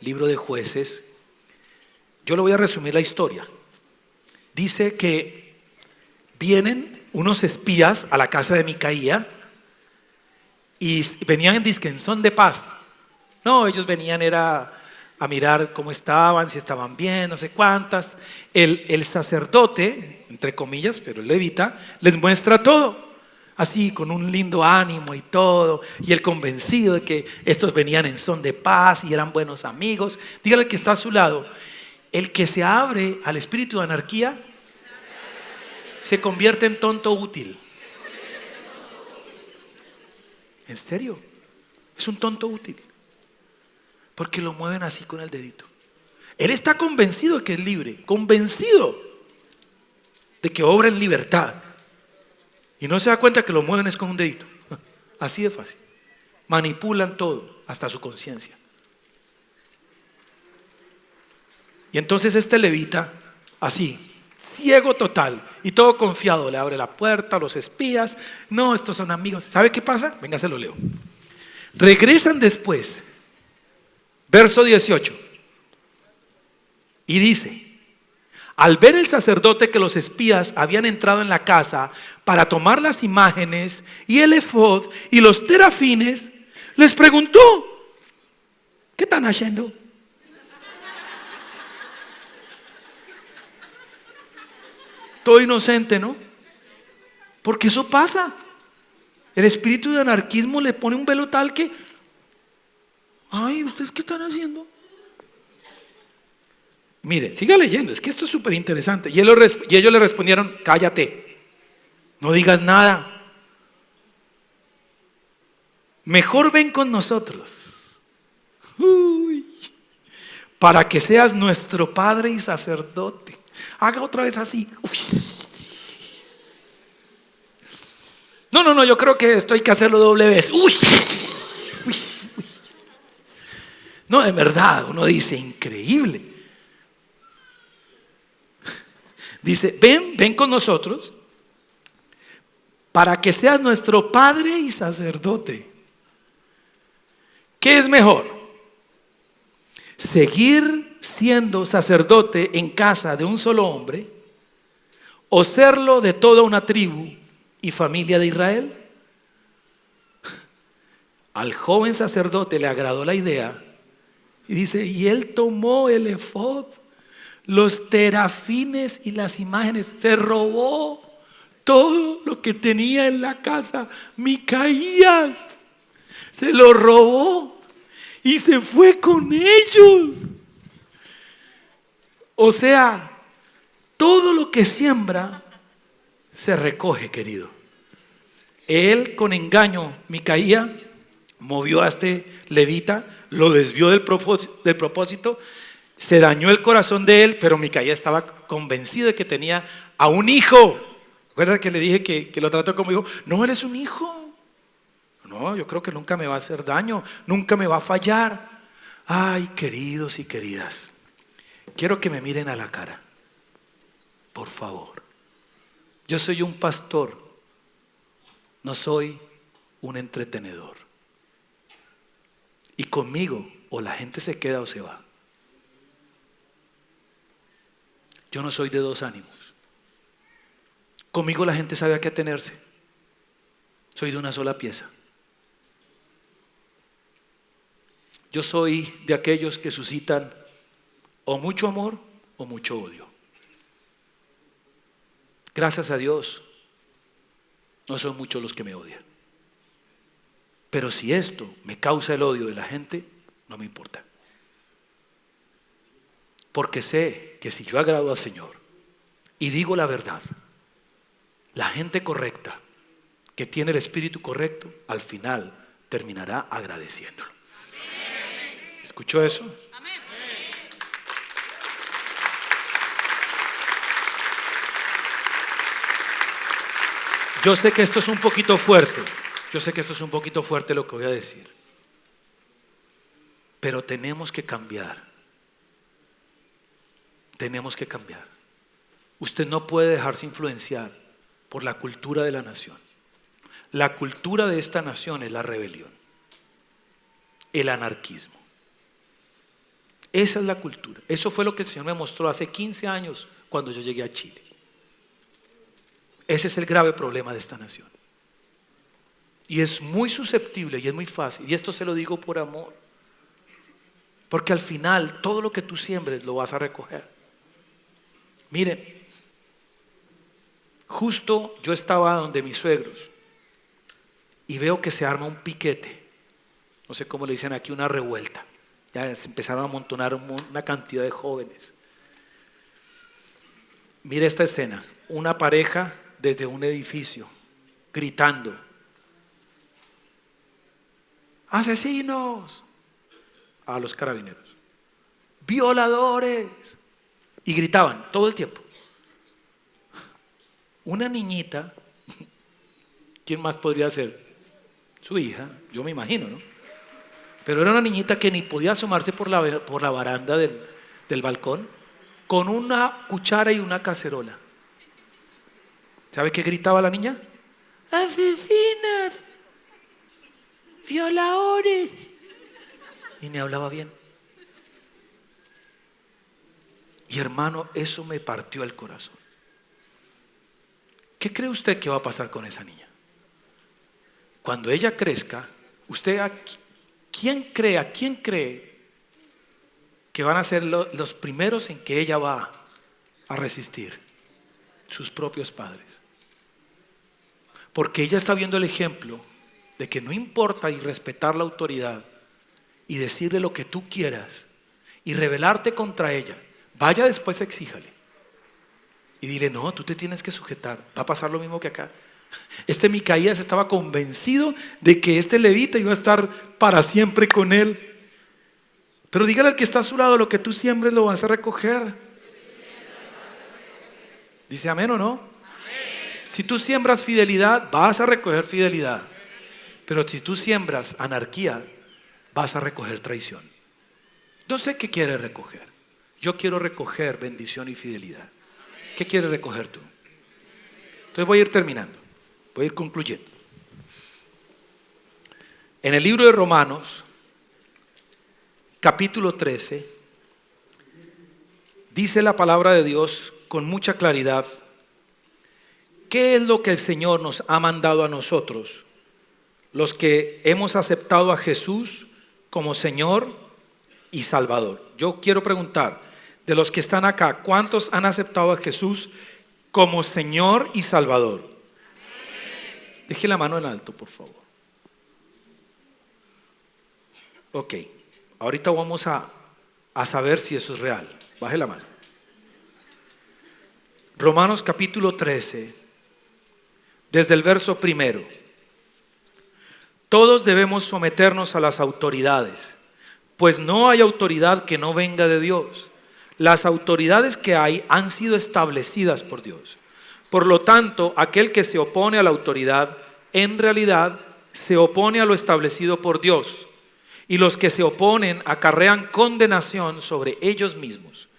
libro de Jueces, yo le voy a resumir la historia. Dice que vienen unos espías a la casa de Micaía y venían en disquensión de paz. No, ellos venían era a mirar cómo estaban, si estaban bien, no sé cuántas. El sacerdote, entre comillas, pero el levita, les muestra todo. Así, con un lindo ánimo y todo, y él convencido de que estos venían en son de paz y eran buenos amigos. Dígale al que está a su lado: el que se abre al espíritu de anarquía se convierte en tonto útil. ¿En serio? Es un tonto útil. Porque lo mueven así con el dedito. Él está convencido de que es libre, convencido de que obra en libertad. Y no se da cuenta que lo mueven es con un dedito. Así de fácil. Manipulan todo, hasta su conciencia. Y entonces este levita, así, ciego total y todo confiado, le abre la puerta a los espías. No, estos son amigos. ¿Sabe qué pasa? Venga, se lo leo. Regresan después, verso 18, y dice: al ver el sacerdote que los espías habían entrado en la casa para tomar las imágenes y el efod y los terafines, les preguntó: ¿qué están haciendo? Todo inocente, ¿no? Porque eso pasa. El espíritu de anarquismo le pone un velo tal que: ay, ¿ustedes qué están haciendo? Mire, siga leyendo, es que esto es súper interesante. Y ellos le respondieron: cállate, no digas nada. Mejor ven con nosotros. Uy, para que seas nuestro padre y sacerdote. Haga otra vez así. Uy. No, yo creo que esto hay que hacerlo doble vez. Uy. Uy. No, de verdad, uno dice: increíble. Dice: ven con nosotros para que seas nuestro padre y sacerdote. ¿Qué es mejor? ¿Seguir siendo sacerdote en casa de un solo hombre o serlo de toda una tribu y familia de Israel? Al joven sacerdote le agradó la idea y dice: y él tomó el efod, los terafines y las imágenes. Se robó todo lo que tenía en la casa Micaías. Se lo robó y se fue con ellos. O sea, todo lo que siembra se recoge, querido. Él, con engaño, Micaía movió a este levita, lo desvió del propósito. Se dañó el corazón de él, pero Micaía estaba convencido de que tenía a un hijo. ¿Recuerda que le dije que lo trató como hijo? No, él es un hijo. No, yo creo que nunca me va a hacer daño, nunca me va a fallar. Ay, queridos y queridas, quiero que me miren a la cara, por favor. Yo soy un pastor, no soy un entretenedor. Y conmigo o la gente se queda o se va. Yo no soy de dos ánimos. Conmigo la gente sabe a qué atenerse. Soy de una sola pieza. Yo soy de aquellos que suscitan o mucho amor o mucho odio. Gracias a Dios, no son muchos los que me odian. Pero si esto me causa el odio de la gente, no me importa. Porque sé que si yo agrado al Señor y digo la verdad, la gente correcta, que tiene el espíritu correcto, al final terminará agradeciéndolo. Amén. ¿Escuchó eso? Amén. Yo sé que esto es un poquito fuerte. Yo sé que esto es un poquito fuerte lo que voy a decir. Pero tenemos que cambiar. Tenemos que cambiar. Usted no puede dejarse influenciar por la cultura de la nación. La cultura de esta nación es la rebelión, el anarquismo. Esa es la cultura. Eso fue lo que el Señor me mostró hace 15 años cuando yo llegué a Chile. Ese es el grave problema de esta nación. Y es muy susceptible y es muy fácil. Y esto se lo digo por amor. Porque al final todo lo que tú siembres lo vas a recoger. Miren, justo yo estaba donde mis suegros y veo que se arma un piquete. No sé cómo le dicen aquí, una revuelta. Ya se empezaron a amontonar una cantidad de jóvenes. Mire esta escena. Una pareja desde un edificio gritando: asesinos, a los carabineros, violadores, y gritaban todo el tiempo. Una niñita, ¿quién más podría ser? Su hija, yo me imagino, ¿no? Pero era una niñita que ni podía asomarse por la baranda del balcón, con una cuchara y una cacerola. ¿Sabe qué gritaba la niña? Asesinas, violadores. Y ni hablaba bien. Y hermano, eso me partió el corazón. ¿Qué cree usted que va a pasar con esa niña? Cuando ella crezca, ¿a quién cree que van a ser los primeros en que ella va a resistir? Sus propios padres. Porque ella está viendo el ejemplo de que no importa y respetar la autoridad y decirle lo que tú quieras y rebelarte contra ella. Vaya después, exíjale y dile: no, tú te tienes que sujetar. Va a pasar lo mismo que acá. Micaías estaba convencido de que este levita iba a estar para siempre con él. Pero dígale al que está a su lado: lo que tú siembres lo vas a recoger. ¿Dice amén o no? Amén. Si tú siembras fidelidad, vas a recoger fidelidad. Pero si tú siembras anarquía, vas a recoger traición. No sé qué quieres recoger. Yo quiero recoger bendición y fidelidad. ¿Qué quieres recoger tú? Entonces voy a ir terminando. Voy a ir concluyendo. En el libro de Romanos, capítulo 13, dice la palabra de Dios con mucha claridad: ¿qué es lo que el Señor nos ha mandado a nosotros, los que hemos aceptado a Jesús como Señor y Salvador? Yo quiero preguntar, de los que están acá, ¿cuántos han aceptado a Jesús como Señor y Salvador? Amén. Deje la mano en alto, por favor. Ok, ahorita vamos a saber si eso es real. Baje la mano. Romanos capítulo 13, desde el verso 1. Todos debemos someternos a las autoridades, pues no hay autoridad que no venga de Dios. Las autoridades que hay han sido establecidas por Dios. Por lo tanto, aquel que se opone a la autoridad, en realidad se opone a lo establecido por Dios. Y los que se oponen acarrean condenación sobre ellos mismos.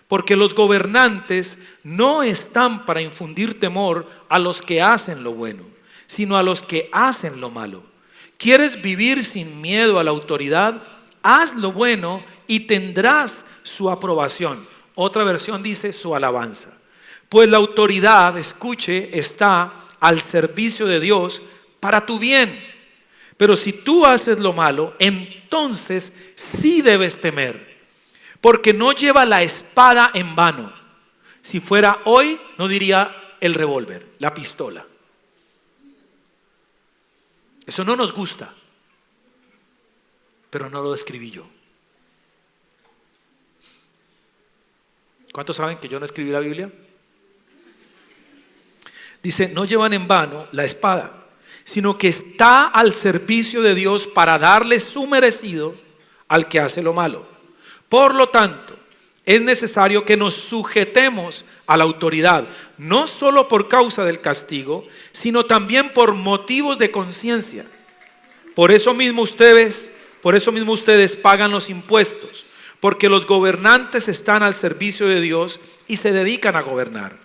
Porque los gobernantes no están para infundir temor a los que hacen lo bueno, sino a los que hacen lo malo. ¿Quieres vivir sin miedo a la autoridad? Haz lo bueno y tendrás su aprobación. Otra versión dice su alabanza. Pues la autoridad, escuche, está al servicio de Dios para tu bien. Pero si tú haces lo malo, entonces sí debes temer. Porque no lleva la espada en vano. Si fuera hoy, no diría el revólver, la pistola. Eso no nos gusta, pero no lo describí yo. ¿Cuántos saben que yo no escribí la Biblia? Dice, no llevan en vano la espada, sino que está al servicio de Dios para darle su merecido al que hace lo malo. Por lo tanto, es necesario que nos sujetemos a la autoridad, no solo por causa del castigo, sino también por motivos de conciencia. Por eso mismo ustedes pagan los impuestos, porque los gobernantes están al servicio de Dios y se dedican a gobernar.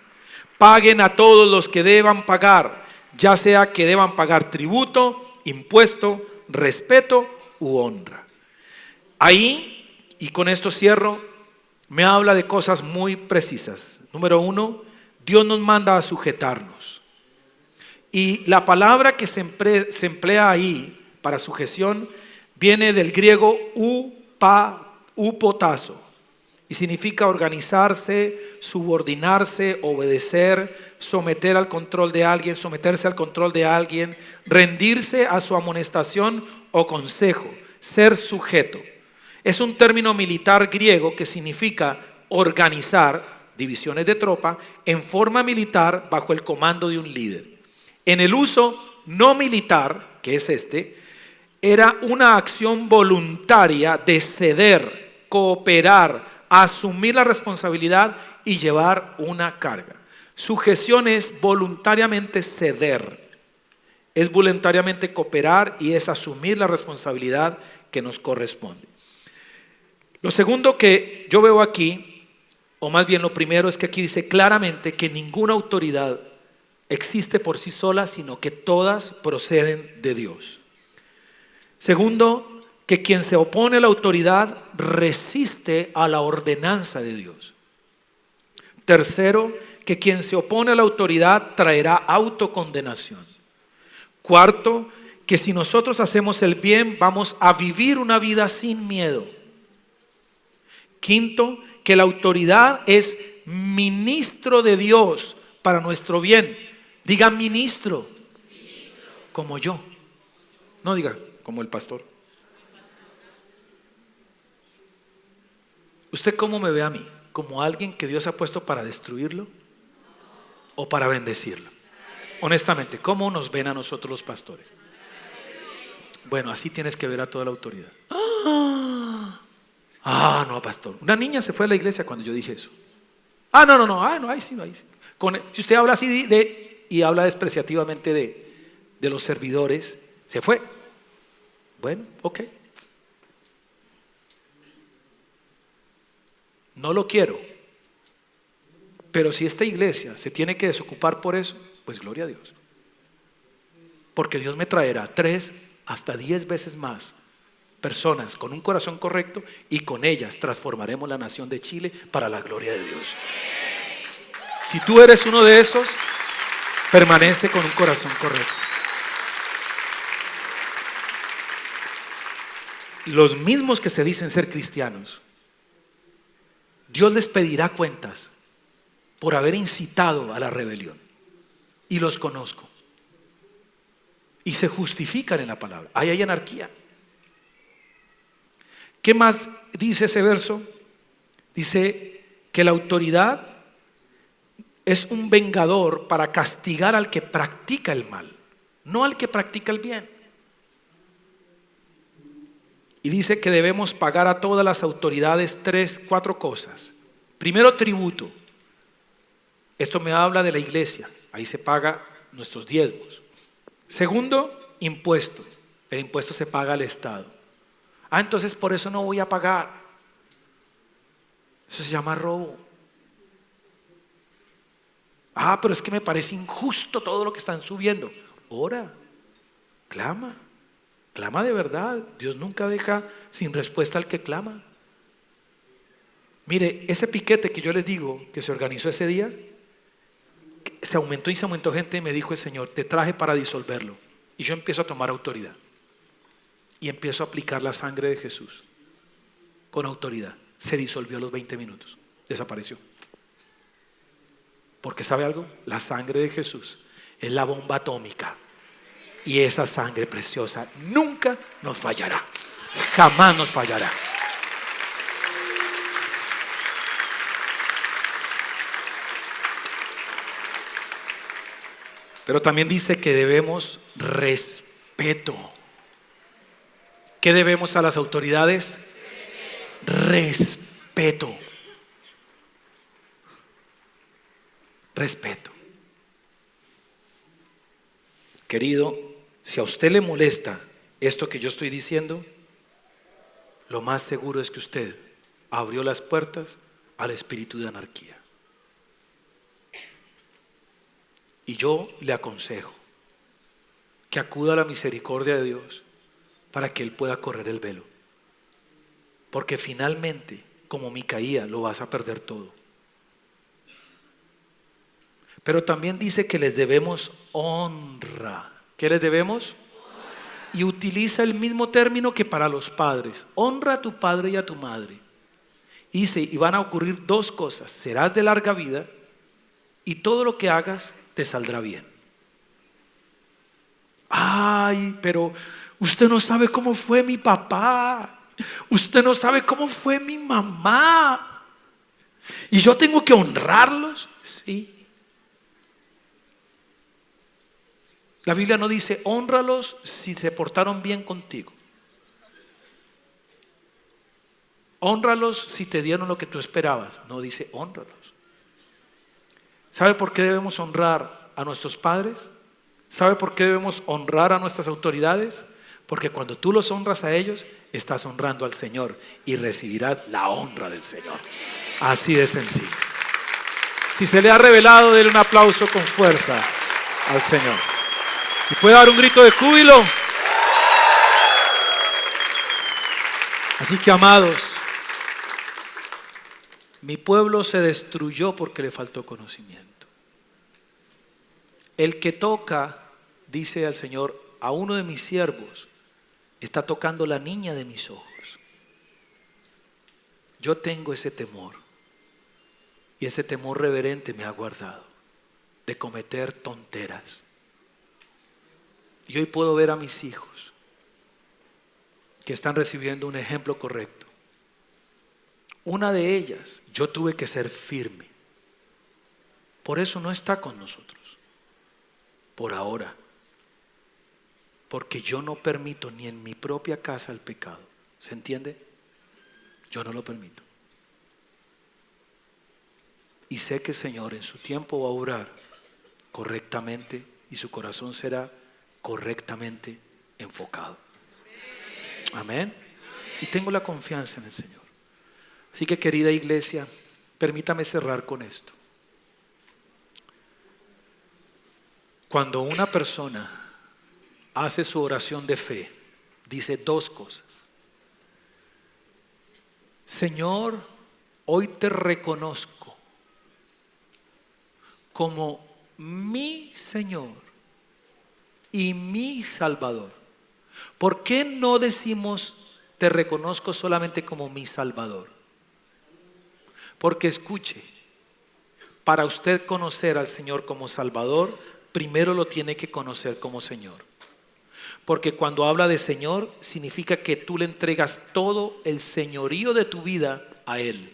Paguen a todos los que deban pagar, ya sea que deban pagar tributo, impuesto, respeto u honra. Ahí, y con esto cierro, me habla de cosas muy precisas. Número 1, Dios nos manda a sujetarnos. Y la palabra que se emplea ahí para sujeción viene del griego upotazo. Y significa organizarse, subordinarse, obedecer, someterse al control de alguien, rendirse a su amonestación o consejo, ser sujeto. Es un término militar griego que significa organizar divisiones de tropa en forma militar bajo el comando de un líder. En el uso no militar, que es era una acción voluntaria de ceder, cooperar, asumir la responsabilidad y llevar una carga. Sujeción es voluntariamente ceder, es voluntariamente cooperar y es asumir la responsabilidad que nos corresponde. Lo segundo que yo veo aquí, o más bien lo primero, es que aquí dice claramente que ninguna autoridad existe por sí sola, sino que todas proceden de Dios. Segundo, que quien se opone a la autoridad resiste a la ordenanza de Dios. Tercero, que quien se opone a la autoridad traerá autocondenación. Cuarto, que si nosotros hacemos el bien, vamos a vivir una vida sin miedo. Quinto, que la autoridad es ministro de Dios para nuestro bien. Diga ministro, como yo. No diga como el pastor. ¿Usted cómo me ve a mí? ¿Como alguien que Dios ha puesto para destruirlo o para bendecirlo? Honestamente, ¿cómo nos ven a nosotros los pastores? Bueno, así tienes que ver a toda la autoridad. No, pastor. Una niña se fue a la iglesia cuando yo dije eso. No, ahí sí. Si usted habla así y habla despreciativamente de los servidores, se fue. Bueno, ok. No lo quiero. Pero si esta iglesia se tiene que desocupar por eso, pues gloria a Dios. Porque Dios me traerá 3 hasta 10 veces más personas con un corazón correcto y con ellas transformaremos la nación de Chile para la gloria de Dios. Si tú eres uno de esos, permanece con un corazón correcto. Los mismos que se dicen ser cristianos, Dios les pedirá cuentas por haber incitado a la rebelión. Y los conozco. Y se justifican en la palabra. Ahí hay anarquía. ¿Qué más dice ese verso? Dice que la autoridad es un vengador para castigar al que practica el mal, no al que practica el bien. Y dice que debemos pagar a todas las autoridades 4 cosas. Primero, tributo. Esto me habla de la iglesia. Ahí se paga nuestros diezmos. Segundo, impuesto. El impuesto se paga al Estado. Entonces por eso no voy a pagar. Eso se llama robo. Pero es que me parece injusto todo lo que están subiendo. Ora, clama de verdad. Dios nunca deja sin respuesta al que clama. Mire, ese piquete que yo les digo que se organizó ese día, se aumentó gente, y me dijo el Señor: te traje para disolverlo. Y yo empiezo a tomar autoridad y empiezo a aplicar la sangre de Jesús con autoridad. Se disolvió a los 20 minutos, desapareció. Porque ¿sabe algo? La sangre de Jesús es la bomba atómica, y esa sangre preciosa nunca nos fallará, jamás nos fallará. Pero también dice que debemos respeto. ¿Qué debemos a las autoridades? Respeto. Respeto. Querido, si a usted le molesta esto que yo estoy diciendo, lo más seguro es que usted abrió las puertas al espíritu de anarquía. Y yo le aconsejo que acuda a la misericordia de Dios para que Él pueda correr el velo. Porque finalmente, como Micaía, lo vas a perder todo. Pero también dice que les debemos honra. ¿Qué les debemos? Honra. Y utiliza el mismo término que para los padres. Honra a tu padre y a tu madre. Y dice, y van a ocurrir 2 cosas. Serás de larga vida y todo lo que hagas te saldrá bien. Pero usted no sabe cómo fue mi papá. Usted no sabe cómo fue mi mamá. Y yo tengo que honrarlos. Sí. La Biblia no dice hónralos si se portaron bien contigo. Hónralos si te dieron lo que tú esperabas. No, dice hónralos. ¿Sabe por qué debemos honrar a nuestros padres? ¿Sabe por qué debemos honrar a nuestras autoridades? Porque cuando tú los honras a ellos, estás honrando al Señor y recibirás la honra del Señor. Así de sencillo. Si se le ha revelado, denle un aplauso con fuerza al Señor. ¿Y puede dar un grito de júbilo? Así que, amados, mi pueblo se destruyó porque le faltó conocimiento. El que toca, dice al Señor, a uno de mis siervos, está tocando la niña de mis ojos. Yo tengo ese temor, y ese temor reverente me ha guardado de cometer tonteras. Y hoy puedo ver a mis hijos que están recibiendo un ejemplo correcto. Una de ellas, yo tuve que ser firme. Por eso no está con nosotros. Por ahora. Porque yo no permito ni en mi propia casa el pecado. ¿Se entiende? Yo no lo permito. Y sé que el Señor en su tiempo va a obrar correctamente y su corazón será correctamente enfocado. Amén. Y tengo la confianza en el Señor. Así que, querida iglesia, permítame cerrar con esto. Cuando una persona hace su oración de fe, dice 2 cosas. Señor, hoy te reconozco como mi Señor y mi Salvador. ¿Por qué no decimos te reconozco solamente como mi Salvador? Porque escuche, para usted conocer al Señor como Salvador, primero lo tiene que conocer como Señor. Porque cuando habla de Señor, significa que tú le entregas todo el señorío de tu vida a Él.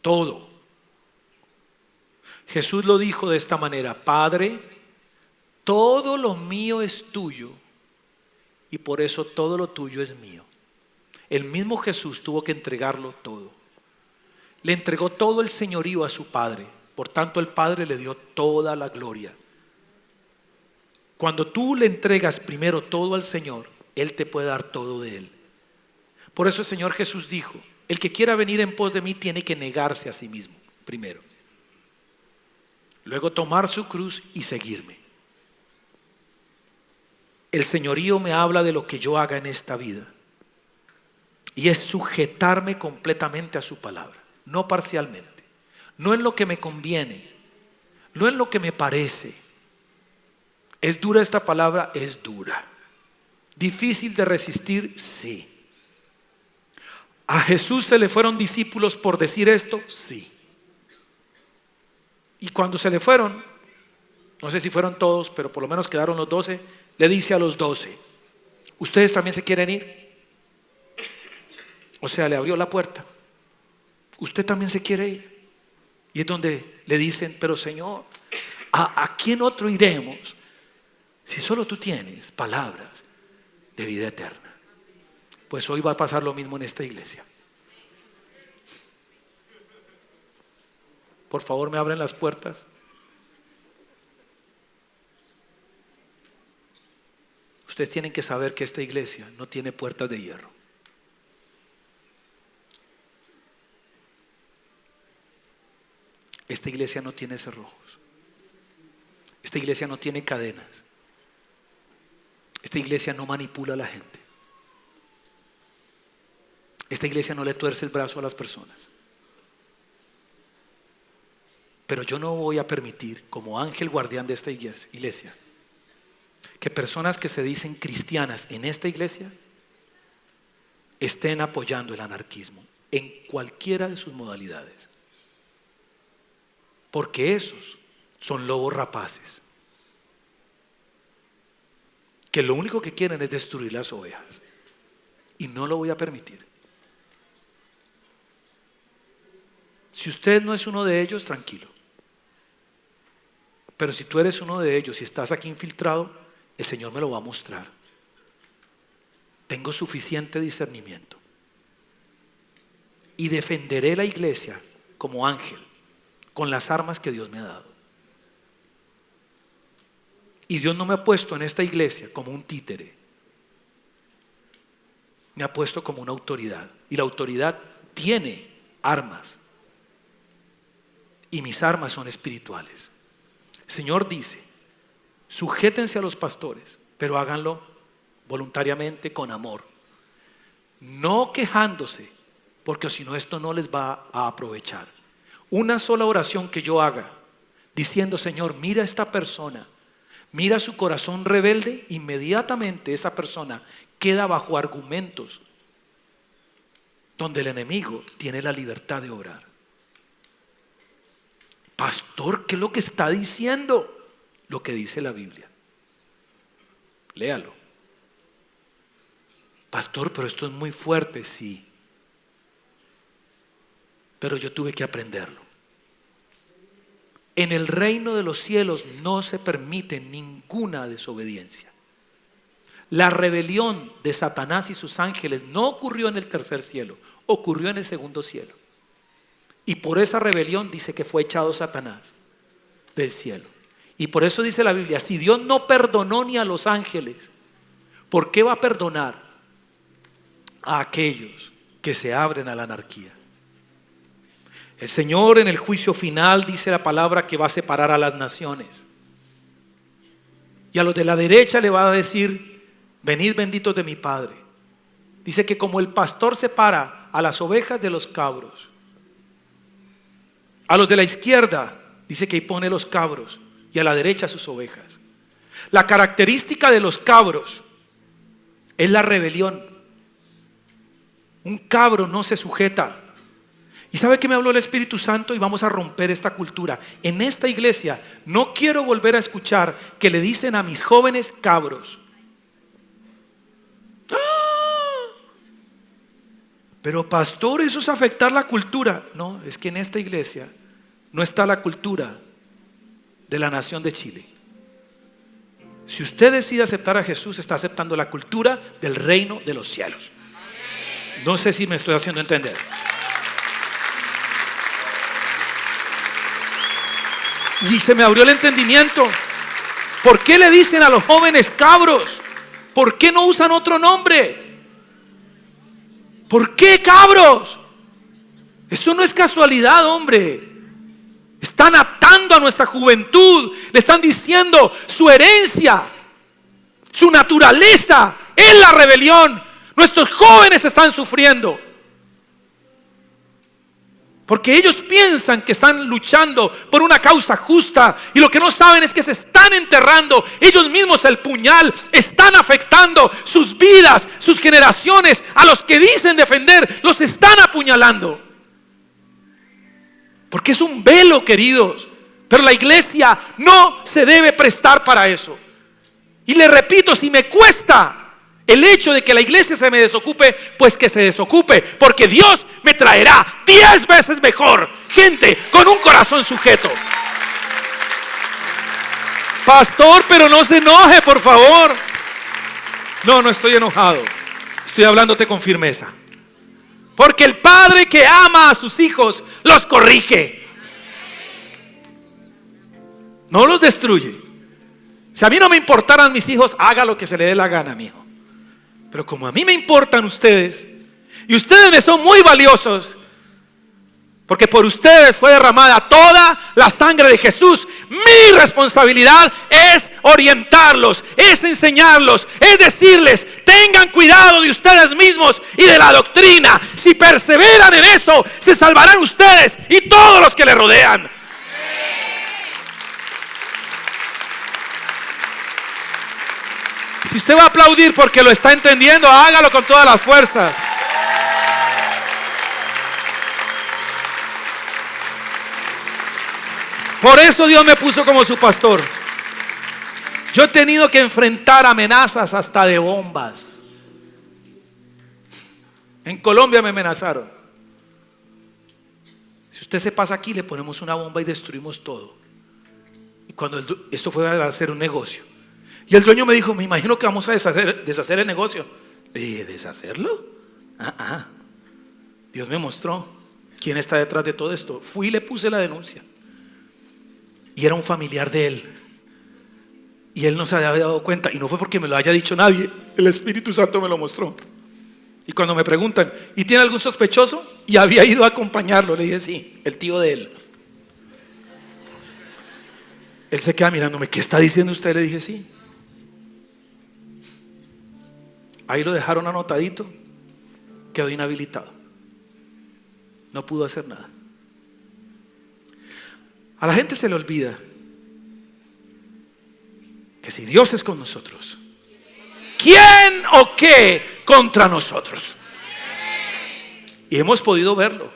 Todo. Jesús lo dijo de esta manera: Padre, todo lo mío es tuyo y por eso todo lo tuyo es mío. el mismo Jesús tuvo que entregarlo todo. Le entregó todo el señorío a su Padre. Por tanto, el Padre le dio toda la gloria. Cuando tú le entregas primero todo al Señor, Él te puede dar todo de Él. Por eso el Señor Jesús dijo: el que quiera venir en pos de mí tiene que negarse a sí mismo primero. Luego tomar su cruz y seguirme. El señorío me habla de lo que yo haga en esta vida. Y es sujetarme completamente a su palabra, no parcialmente, no en lo que me conviene, no en lo que me parece. ¿Es dura esta palabra? Es dura. ¿Difícil de resistir? Sí. ¿A Jesús se le fueron discípulos por decir esto? Sí. Y cuando se le fueron, no sé si fueron todos, pero por lo menos quedaron los 12, le dice a los 12: ¿ustedes también se quieren ir? O sea, le abrió la puerta. ¿Usted también se quiere ir? Y es donde le dicen: pero Señor, ¿a quién otro iremos si solo tú tienes palabras de vida eterna? Pues hoy va a pasar lo mismo en esta iglesia. Por favor, me abren las puertas. Ustedes tienen que saber que esta iglesia no tiene puertas de hierro. Esta iglesia no tiene cerrojos. Esta iglesia no tiene cadenas. Esta iglesia no manipula a la gente. Esta iglesia no le tuerce el brazo a las personas. Pero yo no voy a permitir, como ángel guardián de esta iglesia, que personas que se dicen cristianas en esta iglesia estén apoyando el anarquismo en cualquiera de sus modalidades. Porque esos son lobos rapaces que lo único que quieren es destruir las ovejas. Y no lo voy a permitir. Si usted no es uno de ellos, tranquilo. Pero si tú eres uno de ellos y estás aquí infiltrado, el Señor me lo va a mostrar. Tengo suficiente discernimiento. Y defenderé la iglesia como ángel, con las armas que Dios me ha dado. Y Dios no me ha puesto en esta iglesia como un títere. Me ha puesto como una autoridad. Y la autoridad tiene armas. Y mis armas son espirituales. El Señor dice: sujétense a los pastores, pero háganlo voluntariamente, con amor. No quejándose, porque si no, esto no les va a aprovechar. Una sola oración que yo haga, diciendo: Señor, mira a esta persona, mira su corazón rebelde, inmediatamente esa persona queda bajo argumentos donde el enemigo tiene la libertad de obrar. Pastor, ¿qué es lo que está diciendo? Lo que dice la Biblia. Léalo. Pastor, pero esto es muy fuerte. Sí, pero yo tuve que aprenderlo. En el reino de los cielos no se permite ninguna desobediencia. La rebelión de Satanás y sus ángeles no ocurrió en el tercer cielo, ocurrió en el segundo cielo. Y por esa rebelión dice que fue echado Satanás del cielo. Y por eso dice la Biblia: si Dios no perdonó ni a los ángeles, ¿por qué va a perdonar a aquellos que se abren a la anarquía? El Señor en el juicio final dice la palabra que va a separar a las naciones. Y a los de la derecha le va a decir: venid benditos de mi Padre. Dice que como el pastor separa a las ovejas de los cabros, a los de la izquierda dice que ahí pone los cabros y a la derecha sus ovejas. La característica de los cabros es la rebelión. Un cabro no se sujeta. ¿Y sabe qué me habló el Espíritu Santo? Y vamos a romper esta cultura. En esta iglesia no quiero volver a escuchar que le dicen a mis jóvenes cabros. Pero pastor, eso es afectar la cultura. No, es que en esta iglesia no está la cultura de la nación de Chile. Si usted decide aceptar a Jesús, está aceptando la cultura del reino de los cielos. No sé si me estoy haciendo entender. Y se me abrió el entendimiento. ¿Por qué le dicen a los jóvenes cabros? ¿Por qué no usan otro nombre? ¿Por qué cabros? Eso no es casualidad, hombre. Están atando a nuestra juventud. Le están diciendo su herencia, su naturaleza es la rebelión. Nuestros jóvenes están sufriendo porque ellos piensan que están luchando por una causa justa, y lo que no saben es que se están enterrando ellos mismos el puñal. Están afectando sus vidas, sus generaciones. A los que dicen defender los están apuñalando, porque es un velo, queridos. Pero la iglesia no se debe prestar para eso. Y le repito, si me cuesta el hecho de que la iglesia se me desocupe, pues que se desocupe, porque Dios me traerá 10 veces mejor gente con un corazón sujeto. Pastor, pero no se enoje, por favor. No estoy enojado. Estoy hablándote con firmeza. Porque el padre que ama a sus hijos los corrige, no los destruye. Si a mí no me importaran mis hijos, haga lo que se le dé la gana, mijo. Pero como a mí me importan ustedes, y ustedes me son muy valiosos, porque por ustedes fue derramada toda la sangre de Jesús, mi responsabilidad es orientarlos, es enseñarlos, es decirles: tengan cuidado de ustedes mismos y de la doctrina. Si perseveran en eso, se salvarán ustedes y todos los que le rodean. Si usted va a aplaudir porque lo está entendiendo, hágalo con todas las fuerzas. Por eso Dios me puso como su pastor. Yo he tenido que enfrentar amenazas hasta de bombas. En Colombia me amenazaron: si usted se pasa aquí, le ponemos una bomba y destruimos todo. Y cuando esto fue a hacer un negocio, y el dueño me dijo: me imagino que vamos a deshacer el negocio. Le dije: ¿deshacerlo? Dios me mostró quién está detrás de todo esto. Fui y le puse la denuncia. Y era un familiar de él. Y él no se había dado cuenta. Y no fue porque me lo haya dicho nadie. El Espíritu Santo me lo mostró. Y cuando me preguntan: ¿y tiene algún sospechoso? Y había ido a acompañarlo. Le dije: sí, el tío de él. Él se queda mirándome: ¿qué está diciendo usted? Le dije: sí. Ahí lo dejaron anotadito. Quedó inhabilitado. No pudo hacer nada. A la gente se le olvida que si Dios es con nosotros, ¿quién o qué contra nosotros? Y hemos podido verlo.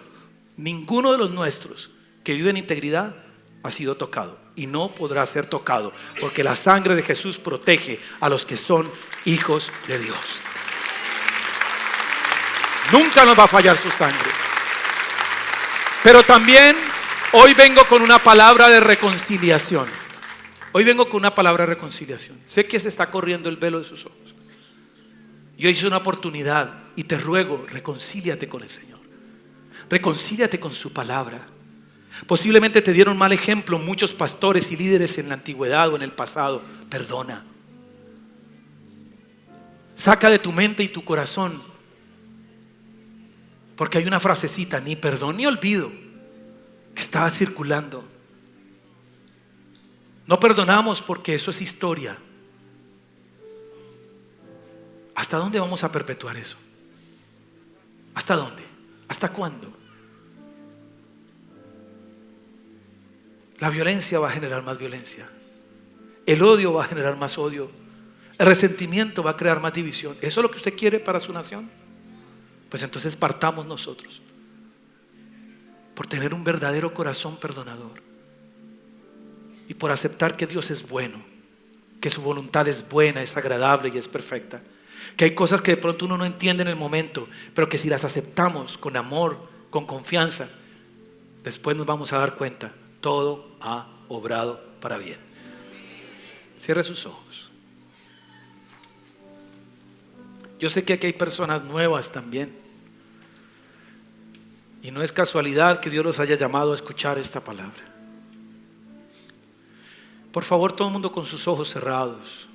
Ninguno de los nuestros que vive en integridad ha sido tocado, y no podrá ser tocado, porque la sangre de Jesús protege a los que son hijos de Dios. Nunca nos va a fallar su sangre. Pero también hoy vengo con una palabra de reconciliación. Hoy vengo con una palabra de reconciliación. Sé que se está corriendo el velo de sus ojos. Yo hice una oportunidad y te ruego: reconcíliate con el Señor. Reconcíliate con su palabra. Posiblemente te dieron mal ejemplo muchos pastores y líderes en la antigüedad o en el pasado. Perdona. Saca de tu mente y tu corazón, porque hay una frasecita: ni perdón ni olvido, que estaba circulando. No perdonamos porque eso es historia. ¿Hasta dónde vamos a perpetuar eso? ¿Hasta dónde? ¿Hasta cuándo? La violencia va a generar más violencia. El odio va a generar más odio. El resentimiento va a crear más división. ¿Eso es lo que usted quiere para su nación? Pues entonces partamos nosotros por tener un verdadero corazón perdonador y por aceptar que Dios es bueno, que su voluntad es buena, es agradable y es perfecta. Que hay cosas que de pronto uno no entiende en el momento, pero que si las aceptamos con amor, con confianza, después nos vamos a dar cuenta: todo ha obrado para bien. Cierre sus ojos. Yo sé que aquí hay personas nuevas también. Y no es casualidad que Dios los haya llamado a escuchar esta palabra. Por favor, todo el mundo con sus ojos cerrados.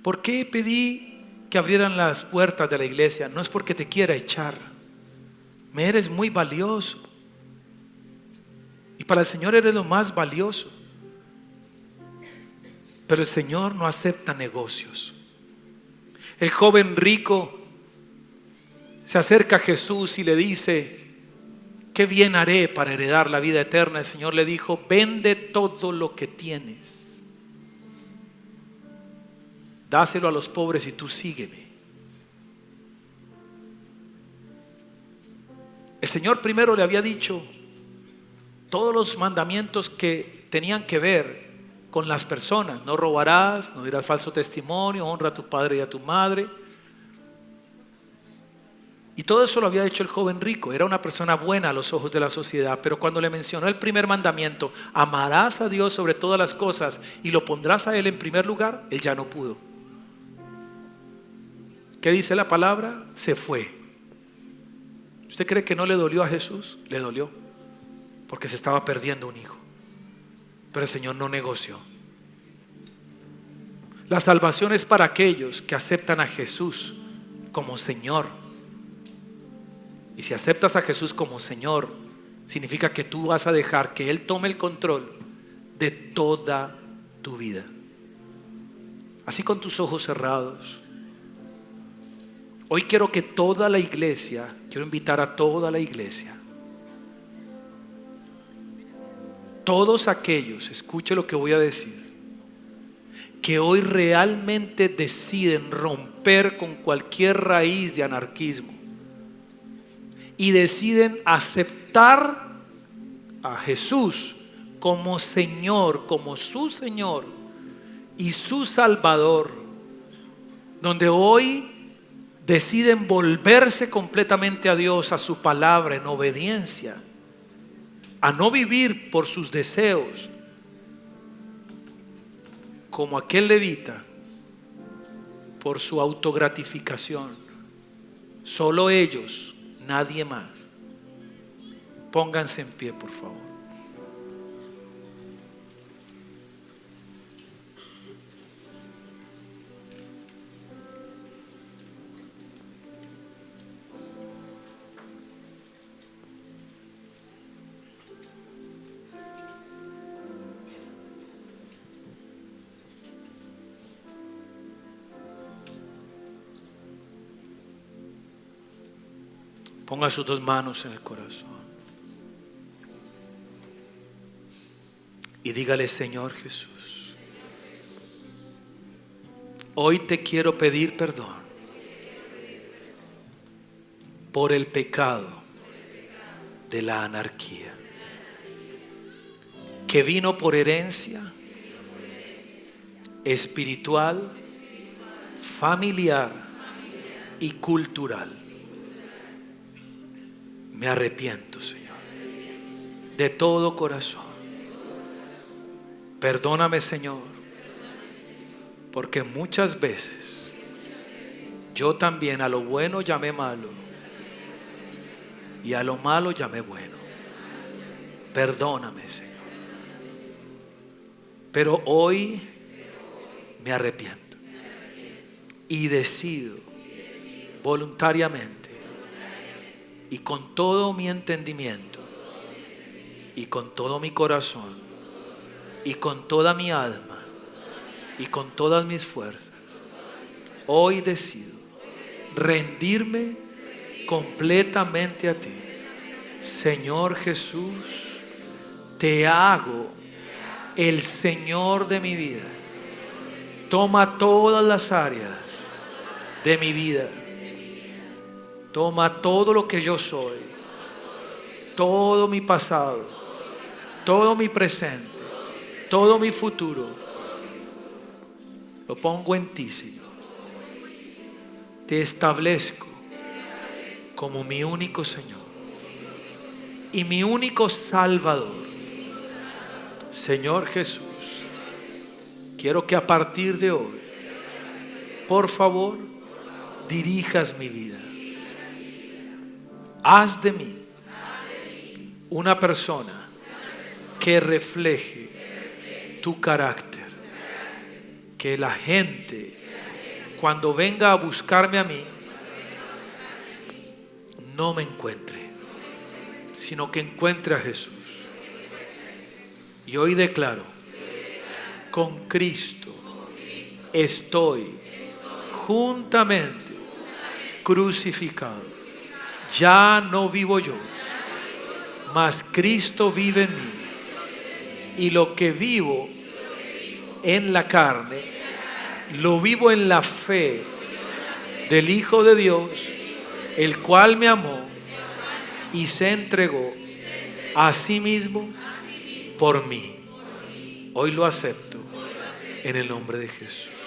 ¿Por qué pedí que abrieran las puertas de la iglesia? No es porque te quiera echar. Me eres muy valioso. Y para el Señor eres lo más valioso. Pero el Señor no acepta negocios. El joven rico se acerca a Jesús y le dice: ¿qué bien haré para heredar la vida eterna? El Señor le dijo: vende todo lo que tienes, dáselo a los pobres y tú sígueme. El Señor primero le había dicho todos los mandamientos que tenían que ver con las personas: no robarás, no dirás falso testimonio, honra a tu padre y a tu madre. Y todo eso lo había hecho el joven rico. Era una persona buena a los ojos de la sociedad. Pero cuando le mencionó el primer mandamiento: amarás a Dios sobre todas las cosas y lo pondrás a Él en primer lugar, él ya no pudo. ¿Qué dice la palabra? Se fue. ¿Usted cree que no le dolió a Jesús? Le dolió, porque se estaba perdiendo un hijo. Pero el Señor no negoció. La salvación es para aquellos que aceptan a Jesús como Señor. Y si aceptas a Jesús como Señor, significa que tú vas a dejar que Él tome el control de toda tu vida. Así, con tus ojos cerrados, hoy quiero que toda la iglesia, quiero invitar a toda la iglesia, todos aquellos, escuche lo que voy a decir, que hoy realmente deciden romper con cualquier raíz de anarquismo y deciden aceptar a Jesús como Señor, como su Señor y su Salvador, donde hoy deciden volverse completamente a Dios, a su palabra, en obediencia, a no vivir por sus deseos, como aquel levita, por su autogratificación. Solo ellos, nadie más. Pónganse en pie, por favor. Ponga sus dos manos en el corazón y dígale: Señor Jesús, hoy te quiero pedir perdón por el pecado de la anarquía que vino por herencia espiritual, familiar y cultural. Me arrepiento, Señor, de todo corazón. Perdóname, Señor, porque muchas veces yo también a lo bueno llamé malo y a lo malo llamé bueno. Perdóname, Señor. Pero hoy me arrepiento y decido voluntariamente y con todo mi entendimiento y con todo mi corazón y con toda mi alma y con todas mis fuerzas, hoy decido rendirme completamente a ti. Señor Jesús, te hago el Señor de mi vida. Toma todas las áreas de mi vida. Toma todo lo que yo soy, todo mi pasado, todo mi presente, todo mi futuro. Lo pongo en ti, Señor. Te establezco como mi único Señor y mi único Salvador. Señor Jesús, quiero que a partir de hoy, por favor, dirijas mi vida. Haz de mí una persona que refleje tu carácter. Que la gente, cuando venga a buscarme a mí, no me encuentre, sino que encuentre a Jesús. Y hoy declaro, con Cristo estoy juntamente crucificado. Ya no vivo yo, mas Cristo vive en mí. Y lo que vivo en la carne, lo vivo en la fe del Hijo de Dios, el cual me amó y se entregó a sí mismo por mí. Hoy lo acepto en el nombre de Jesús.